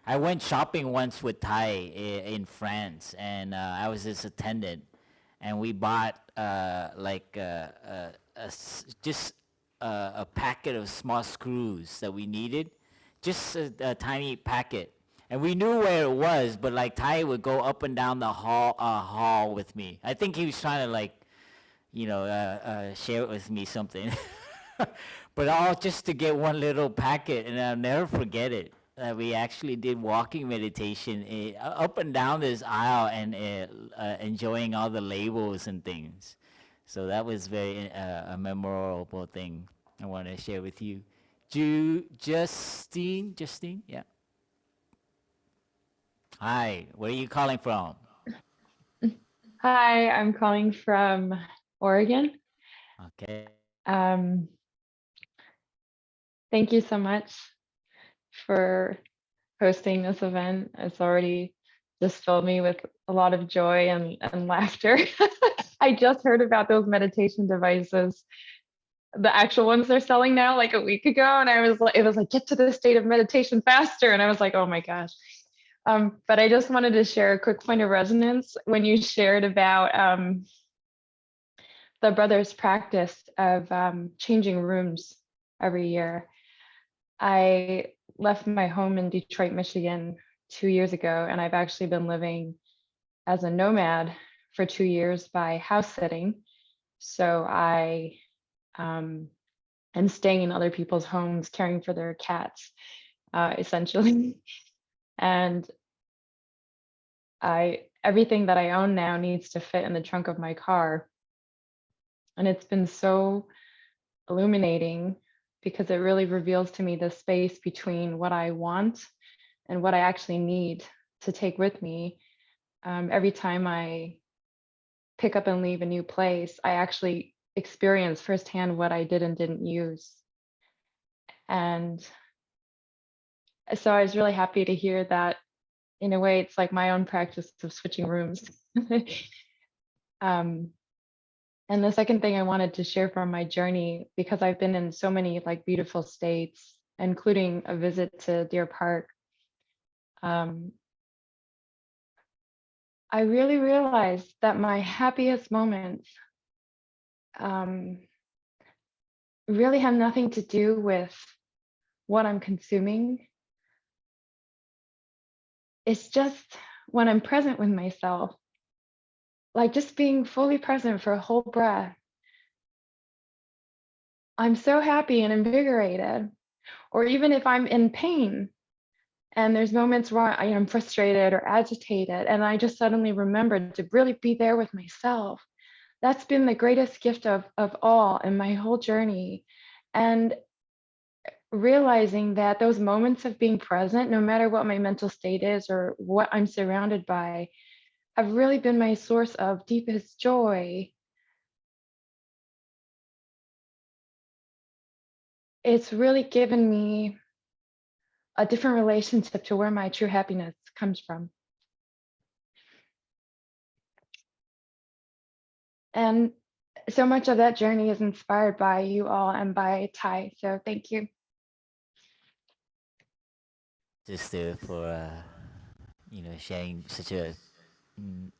I went shopping once with Ty in France, and I was his attendant, and we bought just a packet of small screws that we needed, just a tiny packet. And we knew where it was, but like Ty would go up and down the hall with me. I think he was trying to share it with me something. But all just to get one little packet, and I'll never forget it. We actually did walking meditation up and down this aisle and enjoying all the labels and things. So that was very a memorable thing I want to share with you. Justine, yeah. Hi, where are you calling from? Hi, I'm calling from Oregon. Okay. Thank you so much for hosting this event. It's already just filled me with a lot of joy and laughter. I just heard about those meditation devices the actual ones they're selling now, like a week ago. And I was like, it was like, get to the state of meditation faster. And I was like, oh my gosh. But I just wanted to share a quick point of resonance when you shared about the brothers' practice of changing rooms every year. I left my home in Detroit, Michigan 2 years ago, and I've actually been living as a nomad for 2 years by house sitting. So I am staying in other people's homes, caring for their cats, essentially. And everything that I own now needs to fit in the trunk of my car. And it's been so illuminating because it really reveals to me the space between what I want and what I actually need to take with me. Every time I pick up and leave a new place, I actually experience firsthand what I did and didn't use. And so I was really happy to hear that in a way, it's like my own practice of switching rooms. And the second thing I wanted to share from my journey, because I've been in so many like beautiful states, including a visit to Deer Park, I really realized that my happiest moments really have nothing to do with what I'm consuming. It's just when I'm present with myself, like just being fully present for a whole breath. I'm so happy and invigorated. Or even if I'm in pain and there's moments where I'm frustrated or agitated, and I just suddenly remembered to really be there with myself. That's been the greatest gift of all in my whole journey. And realizing that those moments of being present, no matter what my mental state is or what I'm surrounded by, have really been my source of deepest joy. It's really given me a different relationship to where my true happiness comes from. And so much of that journey is inspired by you all and by Ty. So thank you. Sister, for sharing such a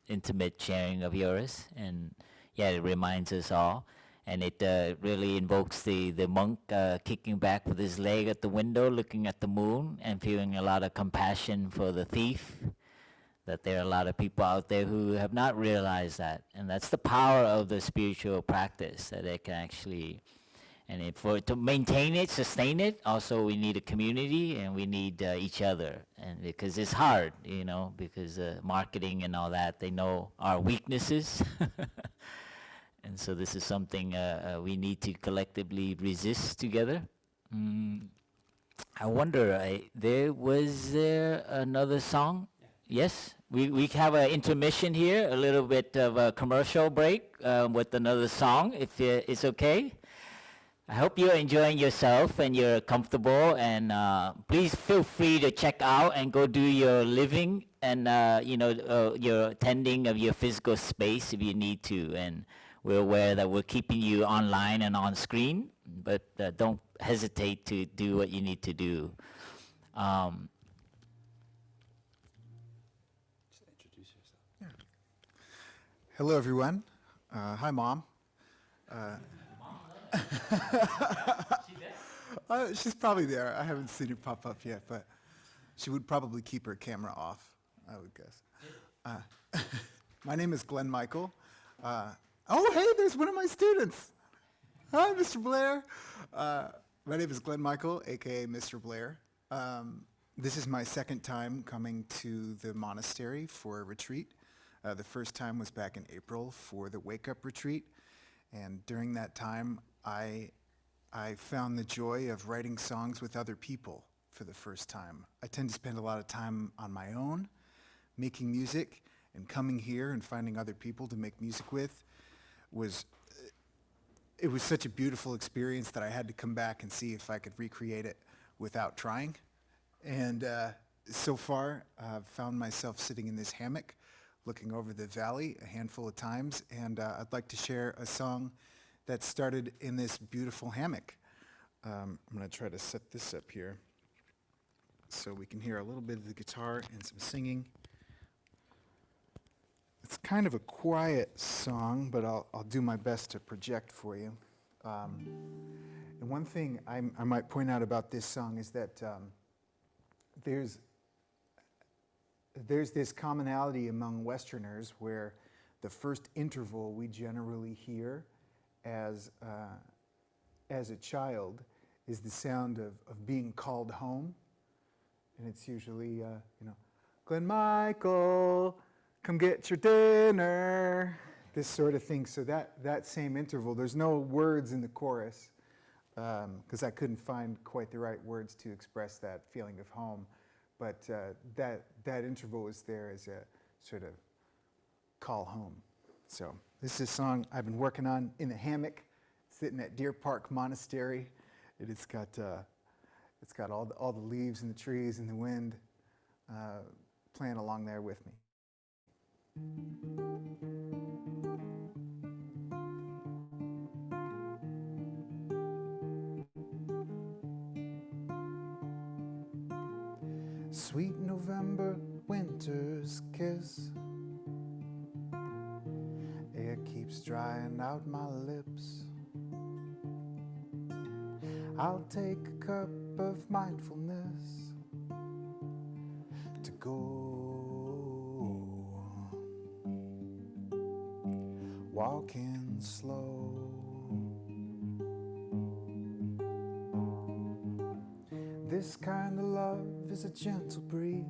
intimate sharing of yours, and yeah, it reminds us all, and it really invokes the monk kicking back with his leg at the window, looking at the moon, and feeling a lot of compassion for the thief. That there are a lot of people out there who have not realized that, and that's the power of the spiritual practice, that it can actually. And to maintain it, sustain it, also we need a community and we need each other. And because it's hard, because marketing and all that, they know our weaknesses. And so this is something we need to collectively resist together. I wonder, was there another song? Yes, we have an intermission here, a little bit of a commercial break with another song, if it's okay. I hope you're enjoying yourself and you're comfortable, and please feel free to check out and go do your living and your tending of your physical space if you need to. And we're aware that we're keeping you online and on screen, but don't hesitate to do what you need to do. Just introduce yourself. Yeah. Hello, everyone. Hi, Mom. She's probably there. I haven't seen her pop up yet, but she would probably keep her camera off, I would guess. My name is Glenn Michael. Oh, hey, there's one of my students. Hi, Mr. Blair. My name is Glenn Michael, aka Mr. Blair. This is my second time coming to the monastery for a retreat. The first time was back in April for the Wake Up retreat. And during that time, I found the joy of writing songs with other people for the first time. I tend to spend a lot of time on my own, making music, and coming here and finding other people to make music with was such a beautiful experience that I had to come back and see if I could recreate it without trying. And so far, I've found myself sitting in this hammock, looking over the valley a handful of times, and I'd like to share a song that started in this beautiful hammock. I'm going to try to set this up here so we can hear a little bit of the guitar and some singing. It's kind of a quiet song, but I'll do my best to project for you. And one thing I might point out about this song is that there's this commonality among Westerners where the first interval we generally hear as a child is the sound of being called home. And it's usually, Glenn Michael, come get your dinner, this sort of thing. So that same interval, there's no words in the chorus, because I couldn't find quite the right words to express that feeling of home. But that interval is there as a sort of call home. So this is a song I've been working on in the hammock, sitting at Deer Park Monastery. It's got all the leaves and the trees and the wind playing along there with me. Sweet November winter's kiss, air keeps drying out my lips. I'll take a cup of mindfulness to go, walking slow. This kind of love is a gentle breeze,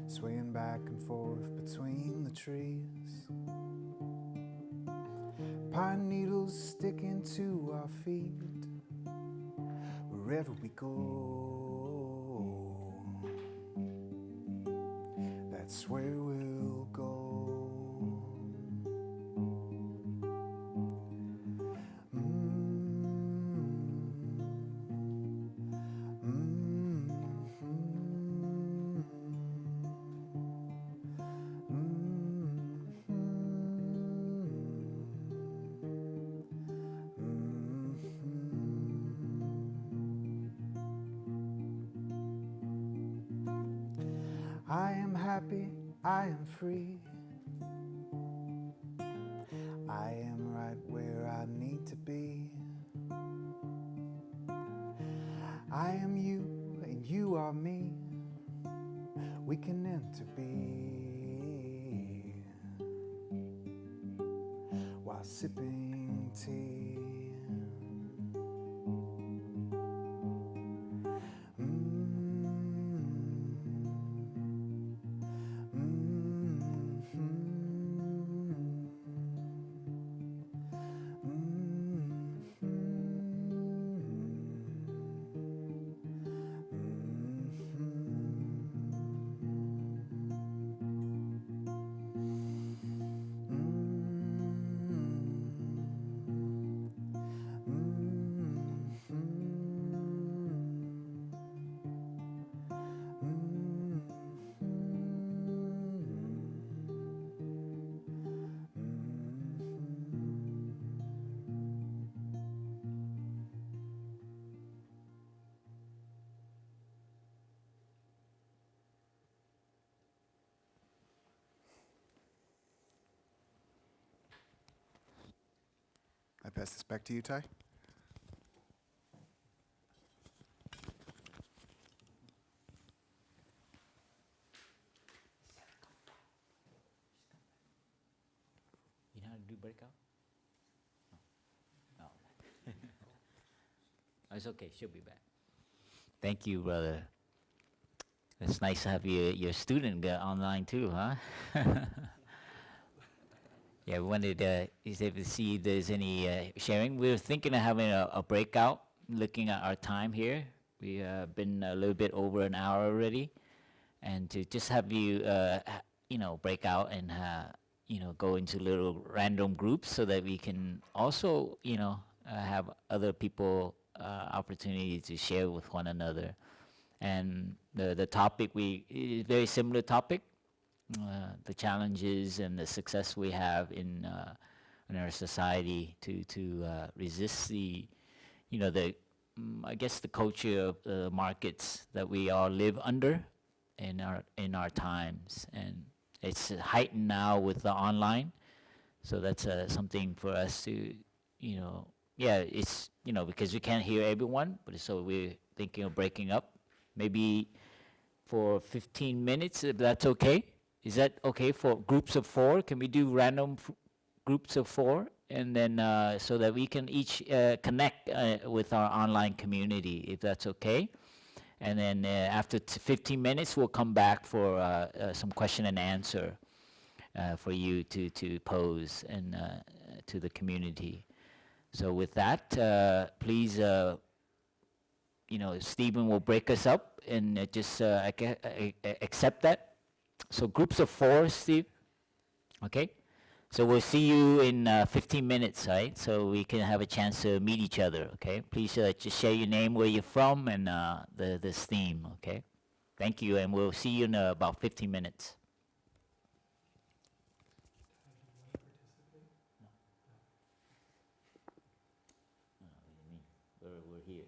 swaying back and forth between the trees. Pine needles sticking to our feet wherever we go. That's where we'll go. I am happy, I am free. I am right where I need to be. I am you and you are me. We can interbe while sipping tea. I pass this back to you, Ty. You know how to do breakout? No. No. It's okay, she'll be back. Thank you, brother. It's nice to have your student online too, huh? Yeah, we wanted to see if there's any sharing. We were thinking of having a breakout, looking at our time here. We have been a little bit over an hour already, and to just have you, break out and go into little random groups so that we can also, have other people opportunity to share with one another. And the topic is very similar topic. The challenges and the success we have in in our society to resist the, the I guess the culture of the markets that we all live under in our times, and it's heightened now with the online. So that's something for us to, yeah, it's because we can't hear everyone, but so we're thinking of breaking up, maybe for 15 minutes, if that's okay. Is that okay for groups of 4? Can we do random groups of 4? And then so that we can each connect with our online community, if that's okay. And then after 15 minutes, we'll come back for some question and answer for you to pose and to the community. So with that, please, Stephen will break us up and just accept that. So groups of 4, Steve. Okay. So we'll see you in 15 minutes, right? So we can have a chance to meet each other, okay? Please just share your name, where you're from, and this theme, okay? Thank you, and we'll see you in about 15 minutes. We're here.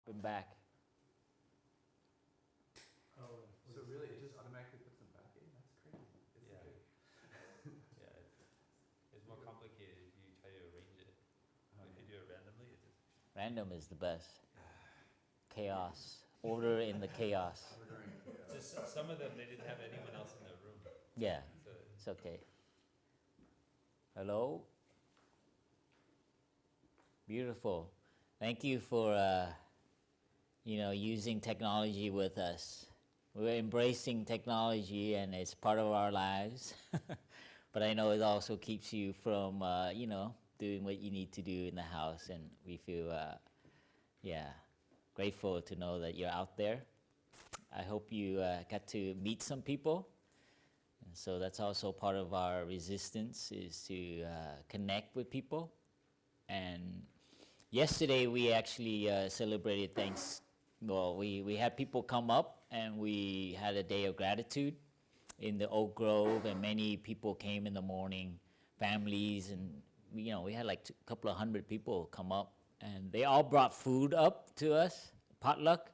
Been back. So really, it just automatically puts them back in? That's crazy. Yeah. Yeah, it's more complicated if you try to arrange it. If you do it randomly, it just... Random is the best. Chaos. Order in the chaos. Just some of them, they didn't have anyone else in their room. Yeah, So it's okay. Hello? Beautiful. Thank you for, using technology with us. We're embracing technology and it's part of our lives. But I know it also keeps you from, doing what you need to do in the house. And we feel, grateful to know that you're out there. I hope you got to meet some people. And so that's also part of our resistance, is to connect with people. And yesterday we actually celebrated we had people come up and we had a day of gratitude in the Oak Grove, and many people came in the morning, families, and we had like a couple of hundred people come up, and they all brought food up to us, potluck.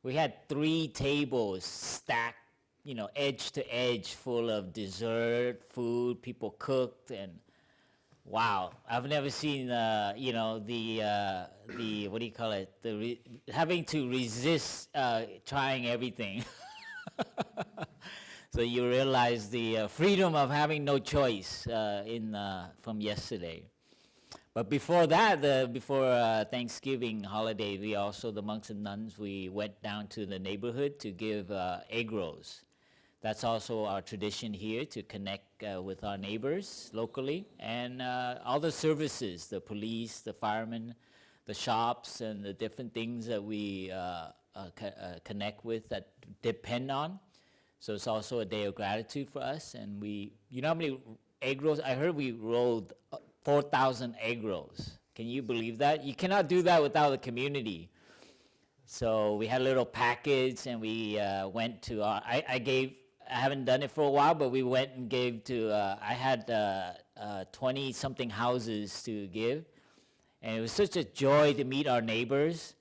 We had 3 tables stacked, edge to edge, full of dessert, food, people cooked, and wow, I've never seen, the what do you call it? Having to resist trying everything. So you realize the freedom of having no choice from yesterday. But before that, before Thanksgiving holiday, the monks and nuns, we went down to the neighborhood to give egg rolls. That's also our tradition here, to connect with our neighbors locally, and all the services, the police, the firemen, the shops, and the different things that we connect with that depend on. So it's also a day of gratitude for us. And how many egg rolls? I heard we rolled 4,000 egg rolls. Can you believe that? You cannot do that without the community. So we had a little package, and we went to I haven't done it for a while, but we went and gave to, I had 20-something houses to give. And it was such a joy to meet our neighbors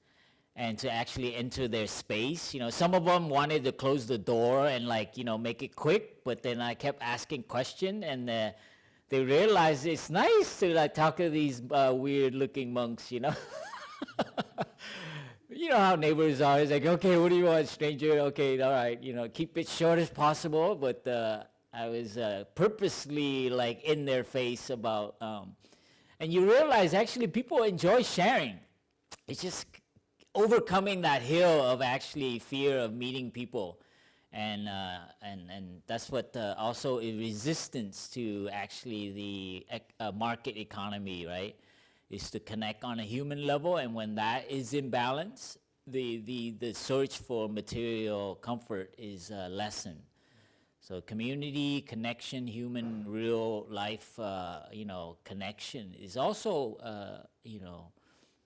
and to actually enter their space. Some of them wanted to close the door and make it quick, but then I kept asking questions, and they realized it's nice to talk to these weird-looking monks, You know how neighbors are. It's like, okay, what do you want, stranger? Okay, all right, keep it short as possible. But I was purposely in their face about, and you realize actually people enjoy sharing. It's just overcoming that hill of actually fear of meeting people. And that's what also is resistance to actually the market economy, right? Is to connect on a human level, and when that is in balance, the search for material comfort is lessened. So community connection, human real life, connection is also,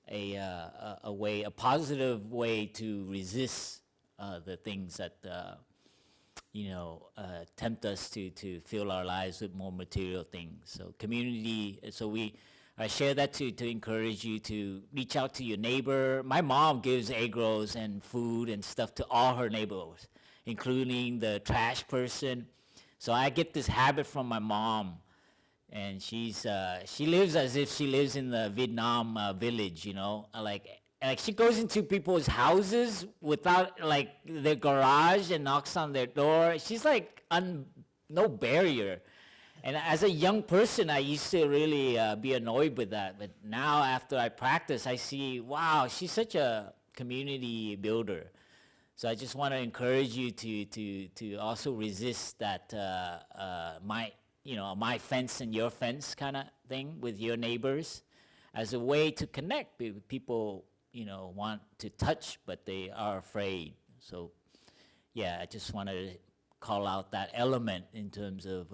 a positive way to resist the things that, tempt us to fill our lives with more material things. So community. I share that to encourage you to reach out to your neighbor. My mom gives egg rolls and food and stuff to all her neighbors, including the trash person. So I get this habit from my mom, and she lives as if she lives in the Vietnam village, like she goes into people's houses without their garage and knocks on their door. She's no barrier. And as a young person, I used to really be annoyed with that. But now, after I practice, I see, wow, she's such a community builder. So I just want to encourage you to also resist that my fence and your fence kind of thing with your neighbors, as a way to connect. People, want to touch, but they are afraid. So, yeah, I just wanted to call out that element in terms of,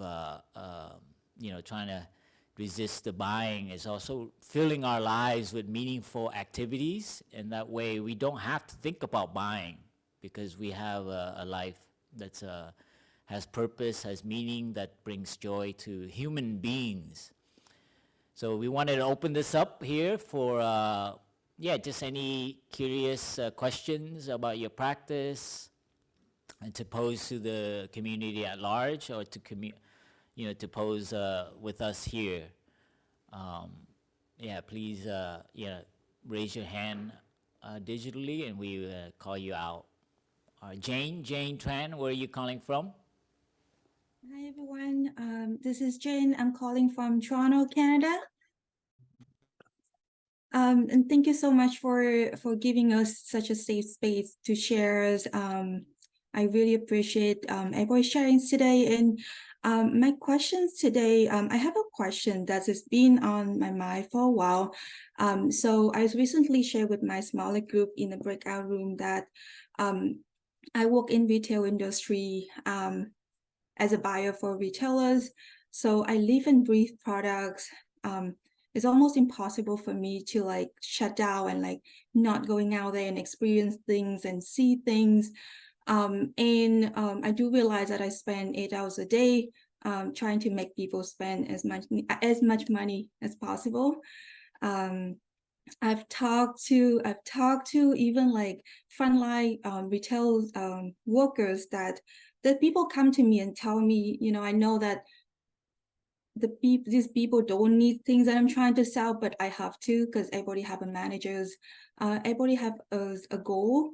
trying to resist the buying. Is also filling our lives with meaningful activities, and that way we don't have to think about buying, because we have a life that's has purpose, has meaning, that brings joy to human beings. So we wanted to open this up here for yeah, just any curious questions about your practice, and to pose to the community at large, or to to pose with us here. Yeah, please, raise your hand digitally, and we call you out. Jane Tran, where are you calling from? Hi everyone, this is Jane. I'm calling from Toronto, Canada. And thank you so much for giving us such a safe space to share. I really appreciate everybody sharing today. And my questions today, I have a question that has been on my mind for a while. So I recently shared with my smaller group in the breakout room that I work in retail industry as a buyer for retailers. So I live and breathe products. It's almost impossible for me to like shut down and like not going out there and experience things and see things. I do realize that I spend 8 hours a day trying to make people spend as much money as possible. I've talked to even like frontline retail workers that people come to me and tell me, I know that these people don't need things that I'm trying to sell, but I have to, because everybody have a managers, everybody have a goal.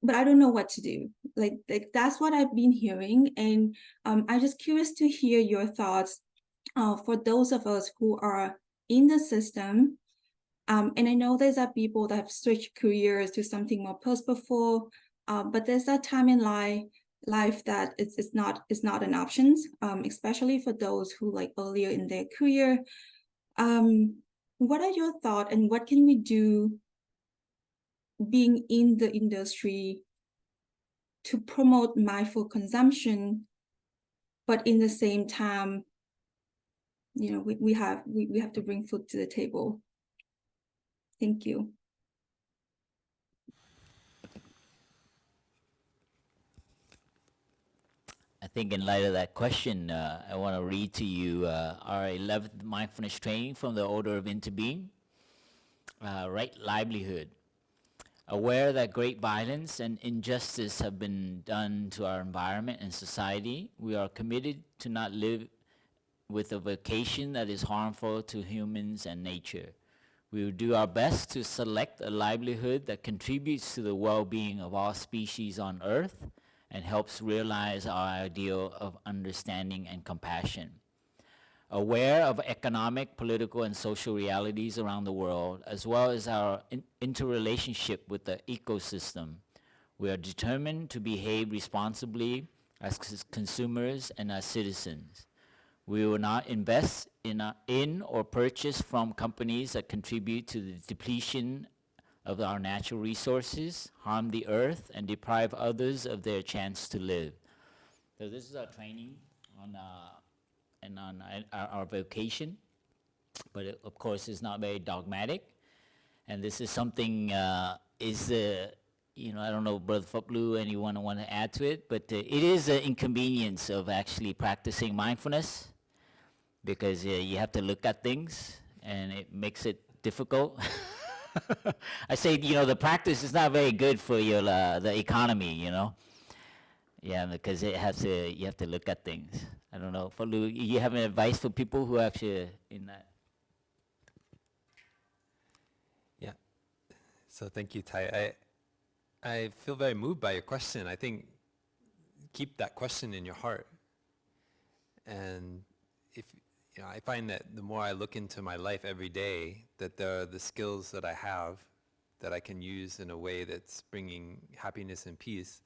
But I don't know what to do. Like that's what I've been hearing, and I'm just curious to hear your thoughts for those of us who are in the system. And I know there's people that have switched careers to something more purposeful, but there's that time in life that it's not an option, especially for those who like earlier in their career. What are your thoughts, and what can we do being in the industry to promote mindful consumption, but in the same time, we have to bring food to the table? Thank you. I think in light of that question, I want to read to you our 11th mindfulness training from the Order of Interbeing. Right livelihood. Aware that great violence and injustice have been done to our environment and society, we are committed to not live with a vocation that is harmful to humans and nature. We will do our best to select a livelihood that contributes to the well-being of all species on Earth and helps realize our ideal of understanding and compassion. Aware of economic, political, and social realities around the world, as well as our interrelationship with the ecosystem, we are determined to behave responsibly as consumers and as citizens. We will not invest in or purchase from companies that contribute to the depletion of our natural resources, harm the earth, and deprive others of their chance to live. So this is our training on our vocation, but it, of course, is not very dogmatic. And this is something I don't know, Brother Foplu, anyone want to add to it, but it is an inconvenience of actually practicing mindfulness, because you have to look at things, and it makes it difficult. I say, the practice is not very good for your the economy, Yeah, because you have to look at things. I don't know, Foplu, you have any advice for people who are actually in that? Yeah. So thank you, Tai. I feel very moved by your question. I think keep that question in your heart. And I find that the more I look into my life every day, that there are the skills that I have that I can use in a way that's bringing happiness and peace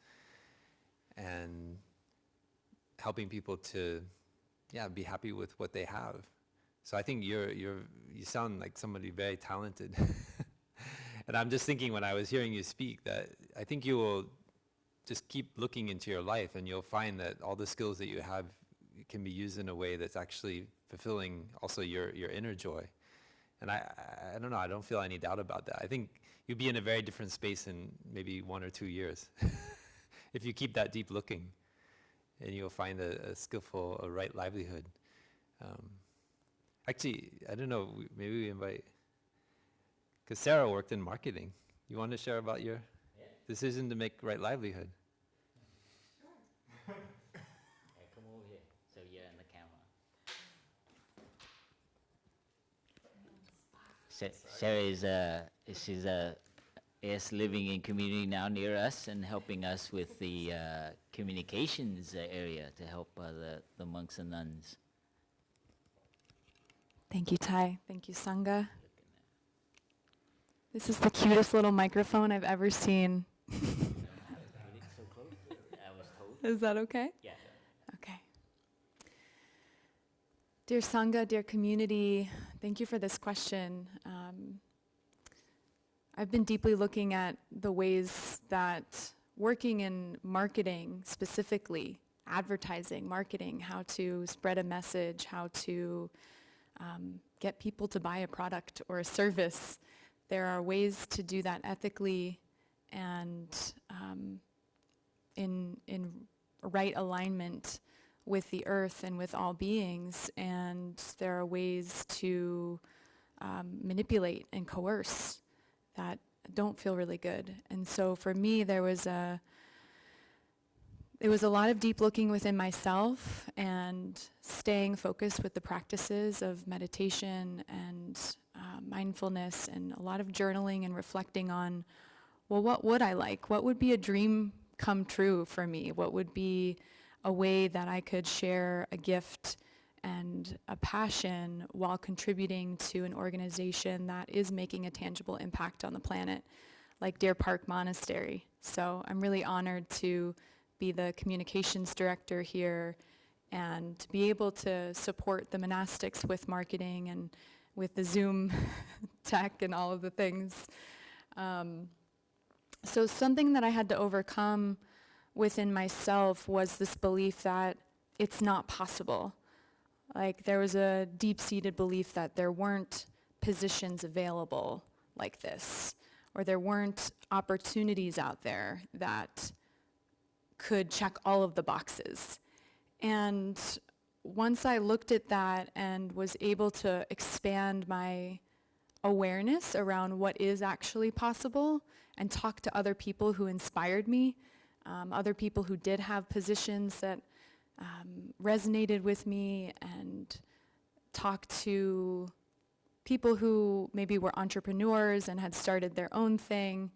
and helping people to, be happy with what they have. So I think you sound like somebody very talented. And I'm just thinking when I was hearing you speak that I think you will just keep looking into your life, and you'll find that all the skills that you have can be used in a way that's actually fulfilling also your inner joy. And I don't know, I don't feel any doubt about that. I think you'll be in a very different space in maybe 1 or 2 years if you keep that deep looking, and you'll find a skillful, a right livelihood. Actually, I don't know, maybe we invite, because Sarah worked in marketing. You want to share about your decision to make right livelihood? Yeah, come over here, so you're in the camera. Sarah is living in community now near us and helping us with the communications area to help the monks and nuns. Thank you, Ty. Thank you, Sangha. This is the cutest little microphone I've ever seen. Is that okay? Yeah. Okay. Dear Sangha, dear community, thank you for this question. I've been deeply looking at the ways that working in marketing, specifically advertising, marketing, how to spread a message, how to get people to buy a product or a service. There are ways to do that ethically and in right alignment with the earth and with all beings, and there are ways to manipulate and coerce that don't feel really good. And so for me, there was a lot of deep looking within myself and staying focused with the practices of meditation and mindfulness, and a lot of journaling and reflecting on, well, what would I like? What would be a dream come true for me? What would be a way that I could share a gift and a passion while contributing to an organization that is making a tangible impact on the planet, like Deer Park Monastery. So I'm really honored to be the communications director here and to be able to support the Monastics with marketing and with the Zoom tech and all of the things. So something that I had to overcome within myself was this belief that it's not possible. Like, there was a deep-seated belief that there weren't positions available like this, or there weren't opportunities out there that could check all of the boxes. And once I looked at that and was able to expand my awareness around what is actually possible and talk to other people who inspired me, other people who did have positions that resonated with me, and talk to people who maybe were entrepreneurs and had started their own thing.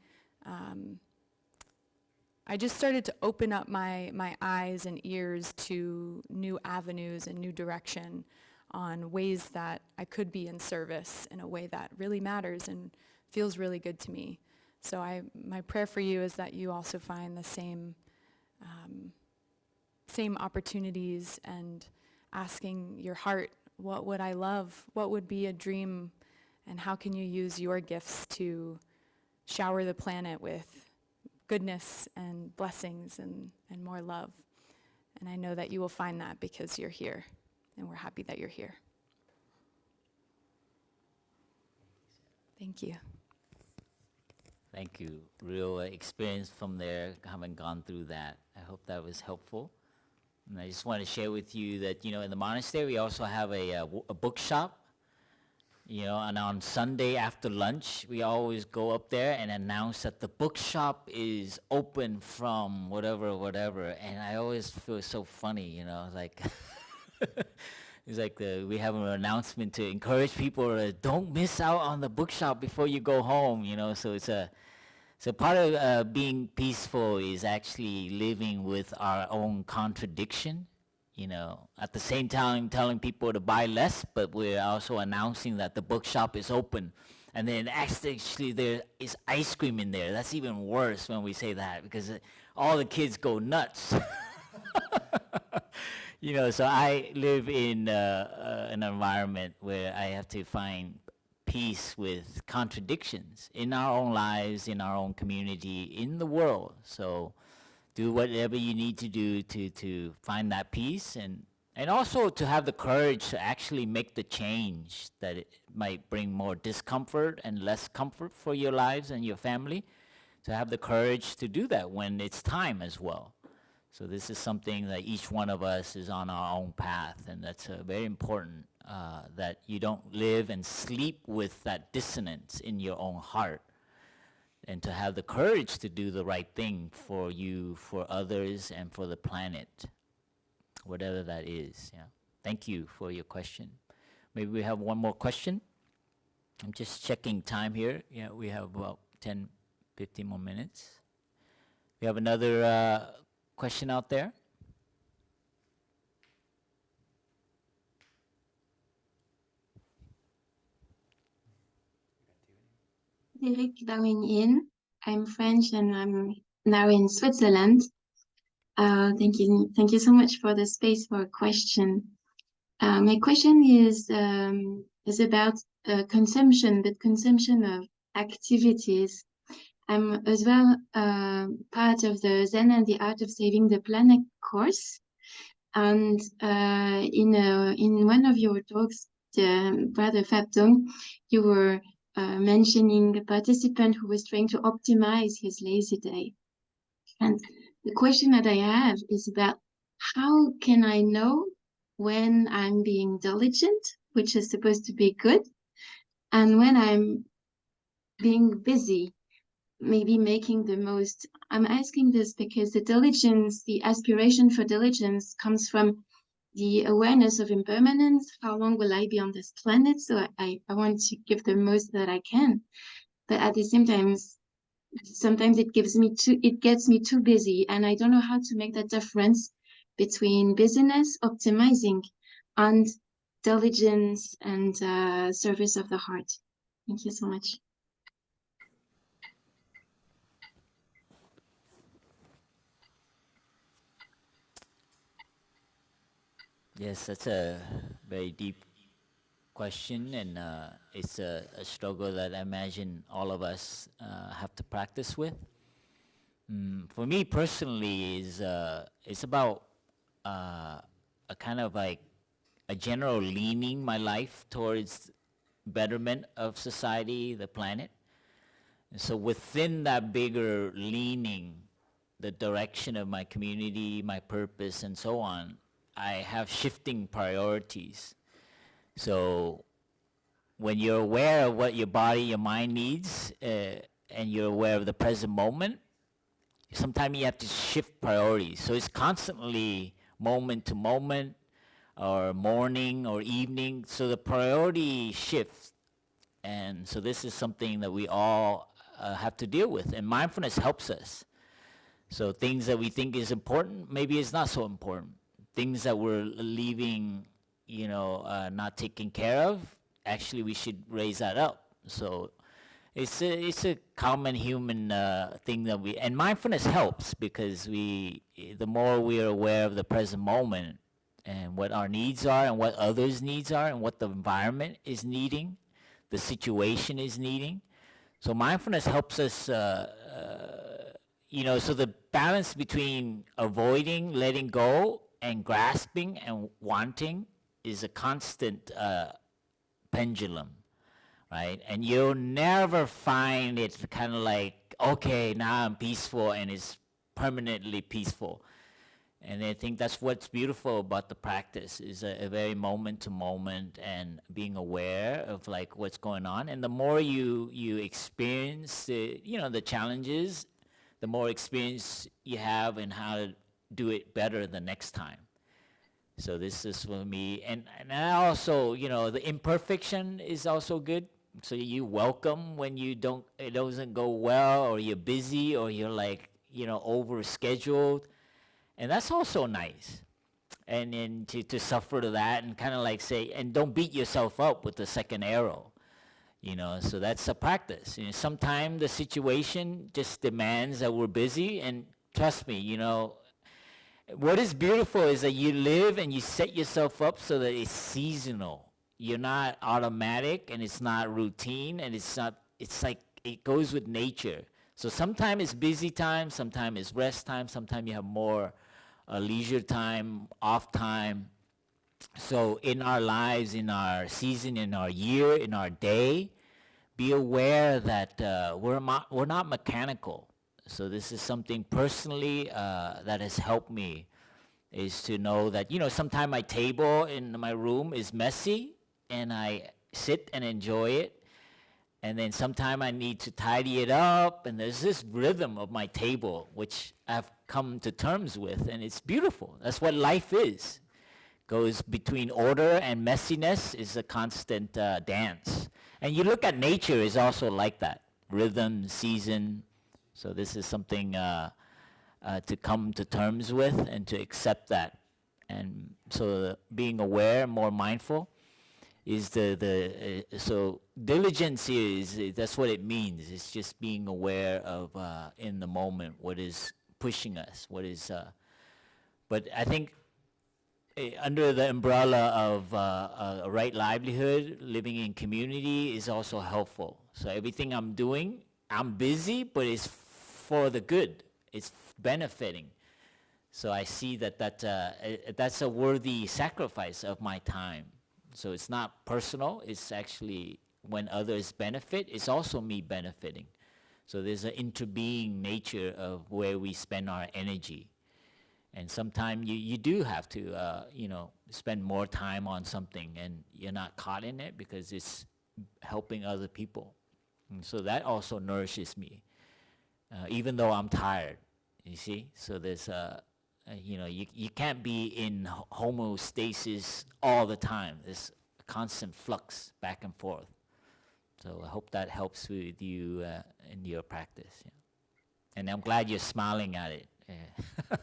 I just started to open up my eyes and ears to new avenues and new direction on ways that I could be in service in a way that really matters and feels really good to me. So my prayer for you is that you also find the same opportunities, and asking your heart, what would I love? What would be a dream? And how can you use your gifts to shower the planet with goodness and blessings and more love? And I know that you will find that because you're here, and we're happy that you're here. Thank you. Thank you. Real experience from there, having gone through that. I hope that was helpful. And I just want to share with you that, in the monastery, we also have a bookshop, and on Sunday after lunch, we always go up there and announce that the bookshop is open from whatever. And I always feel so funny, like, it's like we have an announcement to encourage people to don't miss out on the bookshop before you go home, so So part of being peaceful is actually living with our own contradiction, at the same time telling people to buy less, but we're also announcing that the bookshop is open. And then actually there is ice cream in there. That's even worse when we say that, because all the kids go nuts. So I live in an environment where I have to find peace with contradictions in our own lives, in our own community, in the world. So do whatever you need to do to find that peace, and also to have the courage to actually make the change that it might bring more discomfort and less comfort for your lives and your family, to have the courage to do that when it's time as well. So this is something that each one of us is on our own path, and that's very important that you don't live and sleep with that dissonance in your own heart, and to have the courage to do the right thing for you, for others, and for the planet, whatever that is. Yeah. Thank you for your question. Maybe we have one more question. I'm just checking time here. Yeah, we have about 10, 15 more minutes. We have another question out there. Derek dialing in. I'm French and I'm now in Switzerland. Thank you so much for the space for a question. My question is about consumption, but consumption of activities. I'm as well part of the Zen and the Art of Saving the Planet course, and in one of your talks, Brother Fabdong, you were mentioning a participant who was trying to optimize his lazy day. And the question that I have is about how can I know when I'm being diligent, which is supposed to be good, and when I'm being busy, maybe making the most. I'm asking this because the diligence, the aspiration for diligence comes from the awareness of impermanence. How long will I be on this planet? So I want to give the most that I can. But at the same time, sometimes it gets me too busy, and I don't know how to make that difference between busyness, optimizing, and diligence and service of the heart. Thank you so much. Yes, that's a very deep question, and it's a struggle that I imagine all of us have to practice with. For me personally, it's about a kind of like a general leaning my life towards betterment of society, the planet. And so within that bigger leaning, the direction of my community, my purpose, and so on, I have shifting priorities. So when you're aware of what your body, your mind needs, and you're aware of the present moment, sometimes you have to shift priorities. So it's constantly moment to moment, or morning or evening. So the priority shifts. And so this is something that we all have to deal with. And mindfulness helps us. So things that we think is important, maybe it's not so important. Things that we're leaving, not taking care of, actually we should raise that up. So it's a common human thing that and mindfulness helps because the more we are aware of the present moment and what our needs are and what others' needs are and what the environment is needing, the situation is needing. So mindfulness helps us, so the balance between avoiding, letting go, and grasping and wanting is a constant pendulum, right? And you'll never find it kind of like, okay, now I'm peaceful and it's permanently peaceful. And I think that's what's beautiful about the practice is a very moment to moment and being aware of like what's going on. And the more you experience, the challenges, the more experience you have in how to do it better the next time. So this is for me. And I also, the imperfection is also good. So you welcome when it doesn't go well, or you're busy, or you're like, over scheduled. And that's also nice. And then to suffer to that and kind of like say, and don't beat yourself up with the second arrow. So that's a practice. Sometimes the situation just demands that we're busy, and trust me, what is beautiful is that you live and you set yourself up so that it's seasonal. You're not automatic, and it's not routine, and it's like it goes with nature. So sometimes it's busy time, sometimes it's rest time, sometimes you have more leisure time, off time. So in our lives, in our season, in our year, in our day, be aware that we're not mechanical. So this is something personally that has helped me is to know that, you know, sometimes my table in my room is messy and I sit and enjoy it. And then sometime I need to tidy it up, and there's this rhythm of my table, which I've come to terms with, and it's beautiful. That's what life is. Goes between order and messiness is a constant dance. And you look at nature is also like that, rhythm, season. So this is something to come to terms with and to accept that. And so being aware, more mindful, is so diligence is that's what it means. It's just being aware of in the moment what is pushing us, what is. But I think under the umbrella of a right livelihood, living in community is also helpful. So everything I'm doing, I'm busy, but it's for the good. It's benefiting. So I see that that's a worthy sacrifice of my time. So it's not personal, it's actually when others benefit, it's also me benefiting. So there's an interbeing nature of where we spend our energy. And sometimes you do have to, you know, spend more time on something and you're not caught in it because it's helping other people. And so that also nourishes me, even though I'm tired, you see? So there's you know, you can't be in homeostasis all the time. There's a constant flux back and forth. So I hope that helps with you in your practice. Yeah. And I'm glad you're smiling at it. Yeah.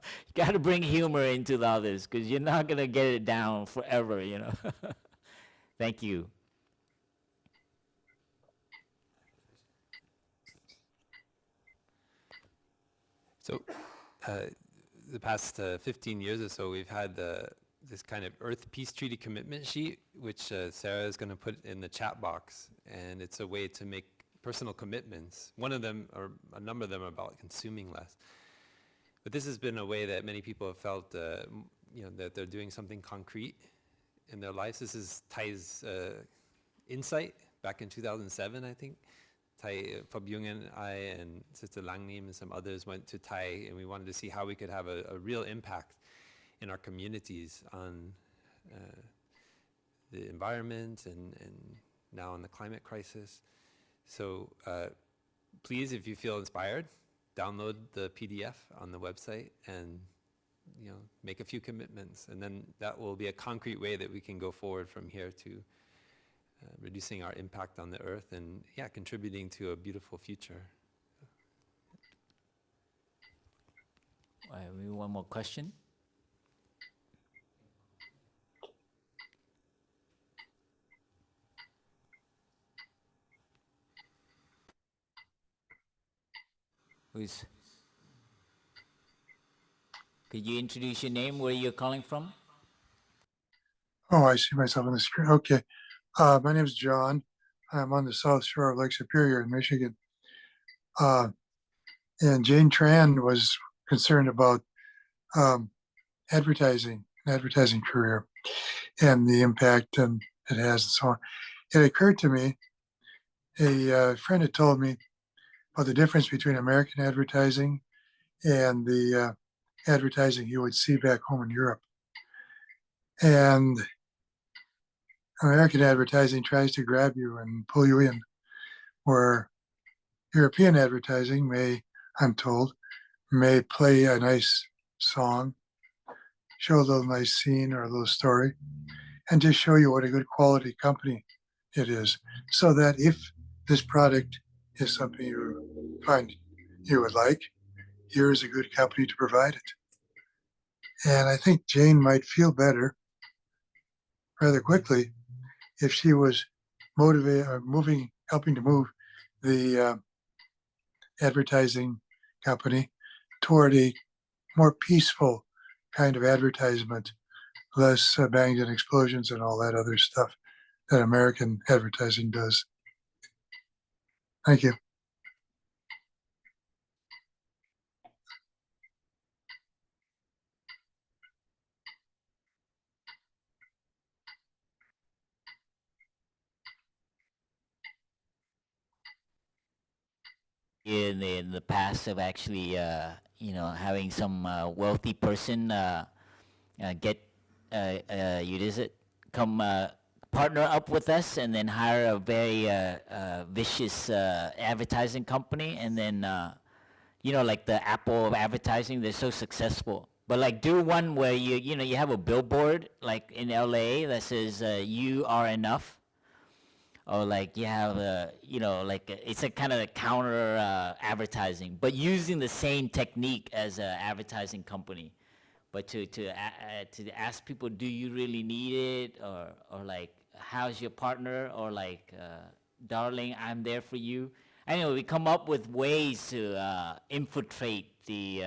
You got to bring humor into the others because you're not going to get it down forever, you know. Thank you. So the past 15 years or so, we've had this kind of Earth Peace Treaty commitment sheet, which Sarah is going to put in the chat box. And it's a way to make personal commitments. One of them, or a number of them, are about consuming less. But this has been a way that many people have felt, you know, that they're doing something concrete in their lives. This is Thai's insight back in 2007, I think. Thai, Fabyung and I and Sister Langnim and some others went to Thai, and we wanted to see how we could have a real impact in our communities on the environment and now on the climate crisis. So please, if you feel inspired, download the PDF on the website and, you know, make a few commitments, and then that will be a concrete way that we can go forward from here to reducing our impact on the earth and, yeah, contributing to a beautiful future. Maybe one more question. Who's? Could you introduce your name, where you're calling from? Oh, I see myself on the screen. Okay. My name is John. I'm on the south shore of Lake Superior in Michigan. And Jane Tran was concerned about advertising career and the impact it has and so on. It occurred to me, a friend had told me about the difference between American advertising and the advertising you would see back home in Europe. And American advertising tries to grab you and pull you in, where European advertising may, I'm told, may play a nice song, show a little nice scene or a little story, and just show you what a good quality company it is, so that if this product is something you find you would like, here is a good company to provide it. And I think Jane might feel better rather quickly if she was motivated or helping to move the advertising company toward a more peaceful kind of advertisement, less bangs and explosions and all that other stuff that American advertising does. Thank you. In the past have actually, having some wealthy person get come partner up with us and then hire a very vicious advertising company, and then like the Apple of advertising, they're so successful. But like do one where you have a billboard like in LA that says you are enough, or like you have it's a kind of a counter advertising, but using the same technique as an advertising company. But to ask people, do you really need it, or like how's your partner, or like darling, I'm there for you. Anyway, we come up with ways to infiltrate the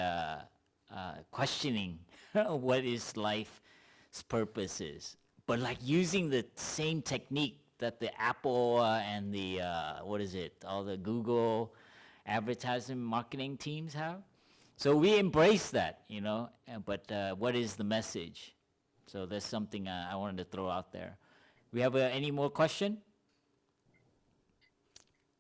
questioning what is life's purpose is, but like using the same technique that the Apple and the all the Google advertising marketing teams have. So we embrace that, but what is the message? So that's something I wanted to throw out there. We have any more question?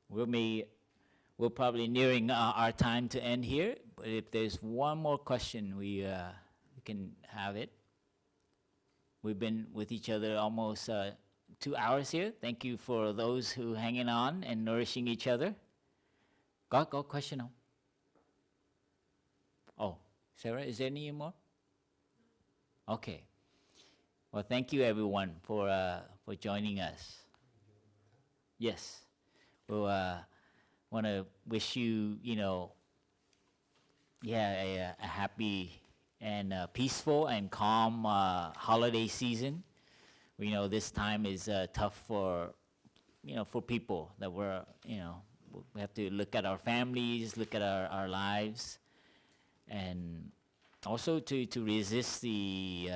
We're probably nearing our time to end here, but if there's one more question, we can have it. We've been with each other almost 2 hours here. Thank you for those who hanging on and nourishing each other. Go question now. Oh, Sarah, is there any more? Okay. Well, thank you everyone for joining us. Yes. Well, want to wish you, a happy and peaceful and calm holiday season. We know this time is tough for people that we have to look at our families, look at our lives, and also to resist the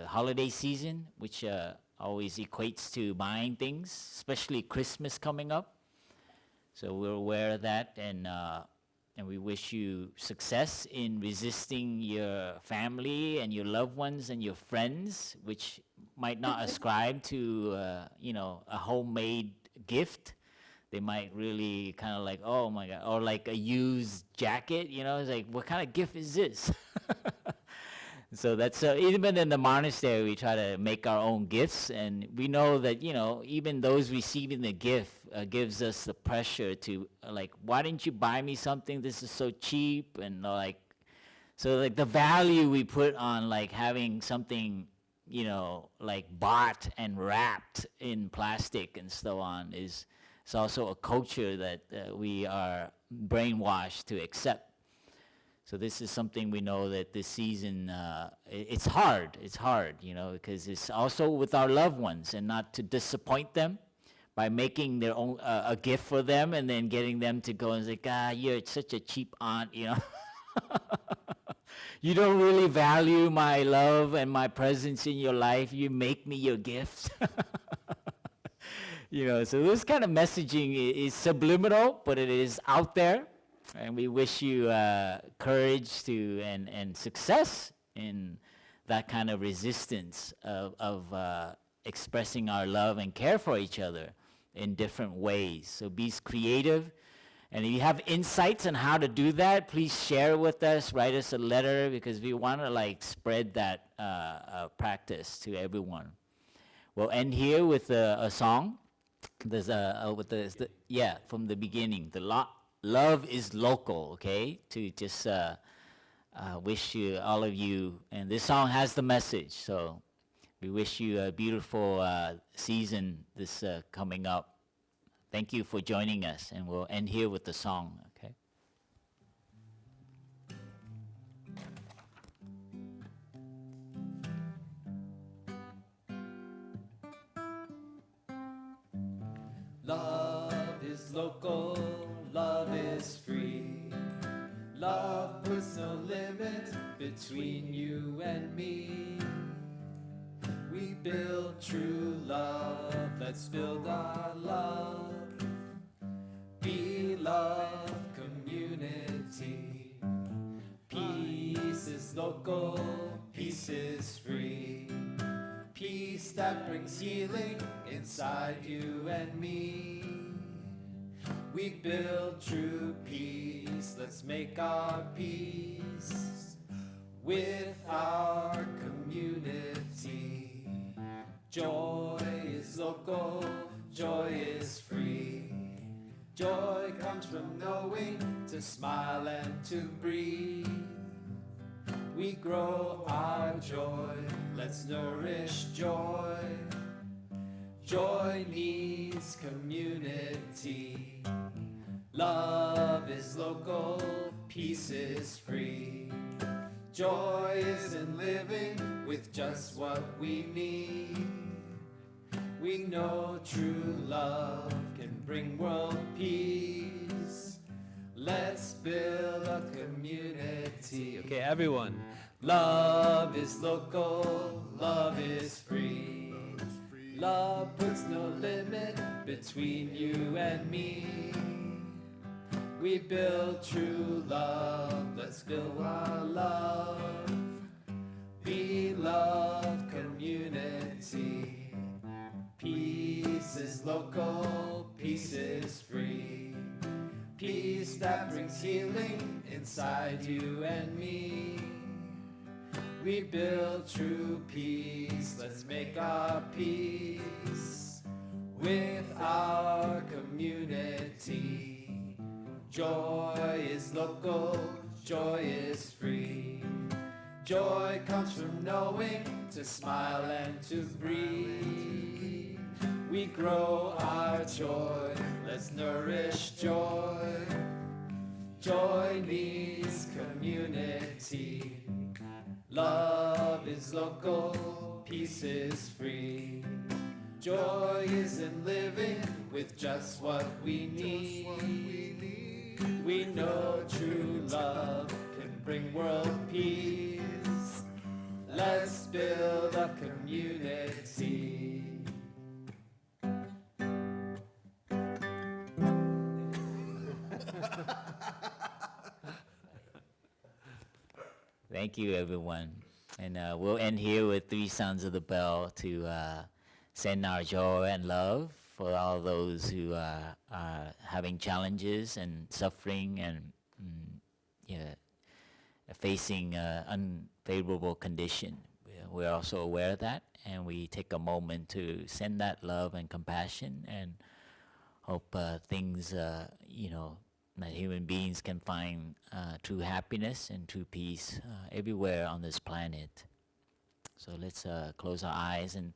holiday season, which always equates to buying things, especially Christmas coming up. So we're aware of that, and we wish you success in resisting your family and your loved ones and your friends, which might not ascribe to a homemade gift. They might really kind of like, oh my God, or like a used jacket, it's like, what kind of gift is this? So that's even in the monastery, we try to make our own gifts, and we know that even those receiving the gift gives us the pressure to like, why didn't you buy me something? This is so cheap, and like, so like the value we put on like having something like bought and wrapped in plastic and so on is also a culture that we are brainwashed to accept. So this is something we know that this season, it's hard, because it's also with our loved ones, and not to disappoint them by making their own, a gift for them and then getting them to go and say, God, you're such a cheap aunt, You don't really value my love and my presence in your life. You make me your gifts. So this kind of messaging is subliminal, but it is out there. And we wish you courage and success in that kind of resistance of expressing our love and care for each other in different ways. So be creative. And if you have insights on how to do that, please share with us, write us a letter, because we want to like spread that practice to everyone. We'll end here with a song. There's from the beginning, love is local, okay? To just wish you, all of you, and this song has the message. So we wish you a beautiful season this coming up. Thank you for joining us, and we'll end here with the song, okay? Love is local, love is free. Love puts no limit between you and me. We build true love, let's build our love. Be love, community. Peace is local, peace is free. Peace that brings healing inside you and me. We build true peace. Let's make our peace with our community. Joy is local, joy is free. Joy comes from knowing to smile and to breathe. We grow our joy, let's nourish joy. Joy needs community. Love is local, peace is free. Joy is in living with just what we need. We know true love can bring world peace. Let's build a community. Okay, everyone. Love is local, love is free. Love puts no limit between you and me. We build true love, let's build our love. Be love community. Peace is local, peace is free. Peace that brings healing inside you and me. We build true peace, let's make our peace with our community. Joy is local, joy is free. Joy comes from knowing to smile and to breathe. We grow our joy, let's nourish joy. Joy needs community. Love is local, peace is free. Joy is in living with just what we need. We know true love can bring world peace. Let's build a community. Thank you, everyone. And we'll end here with 3 sounds of the bell to send our joy and love for all those who are having challenges and suffering and facing unfavorable condition. We're also aware of that, and we take a moment to send that love and compassion and hope things, that human beings can find true happiness and true peace everywhere on this planet. So let's close our eyes and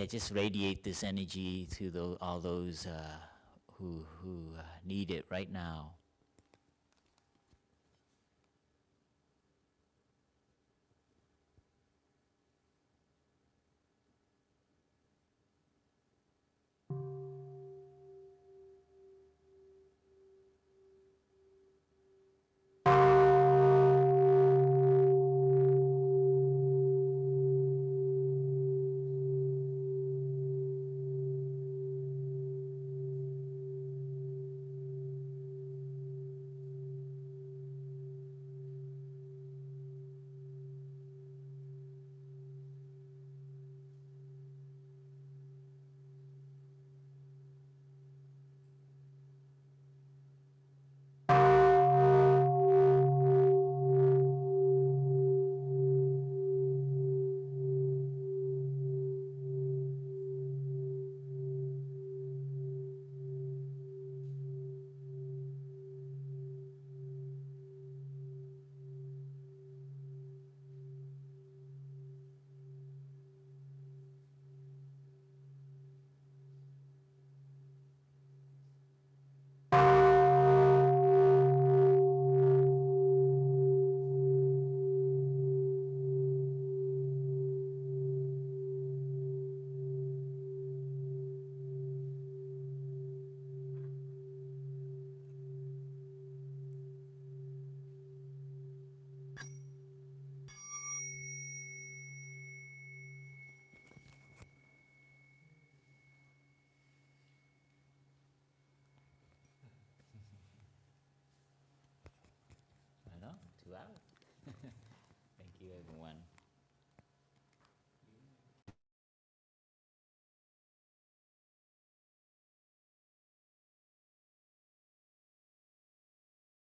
just radiate this energy to all those who need it right now. I know, 2 hours. Thank you, everyone.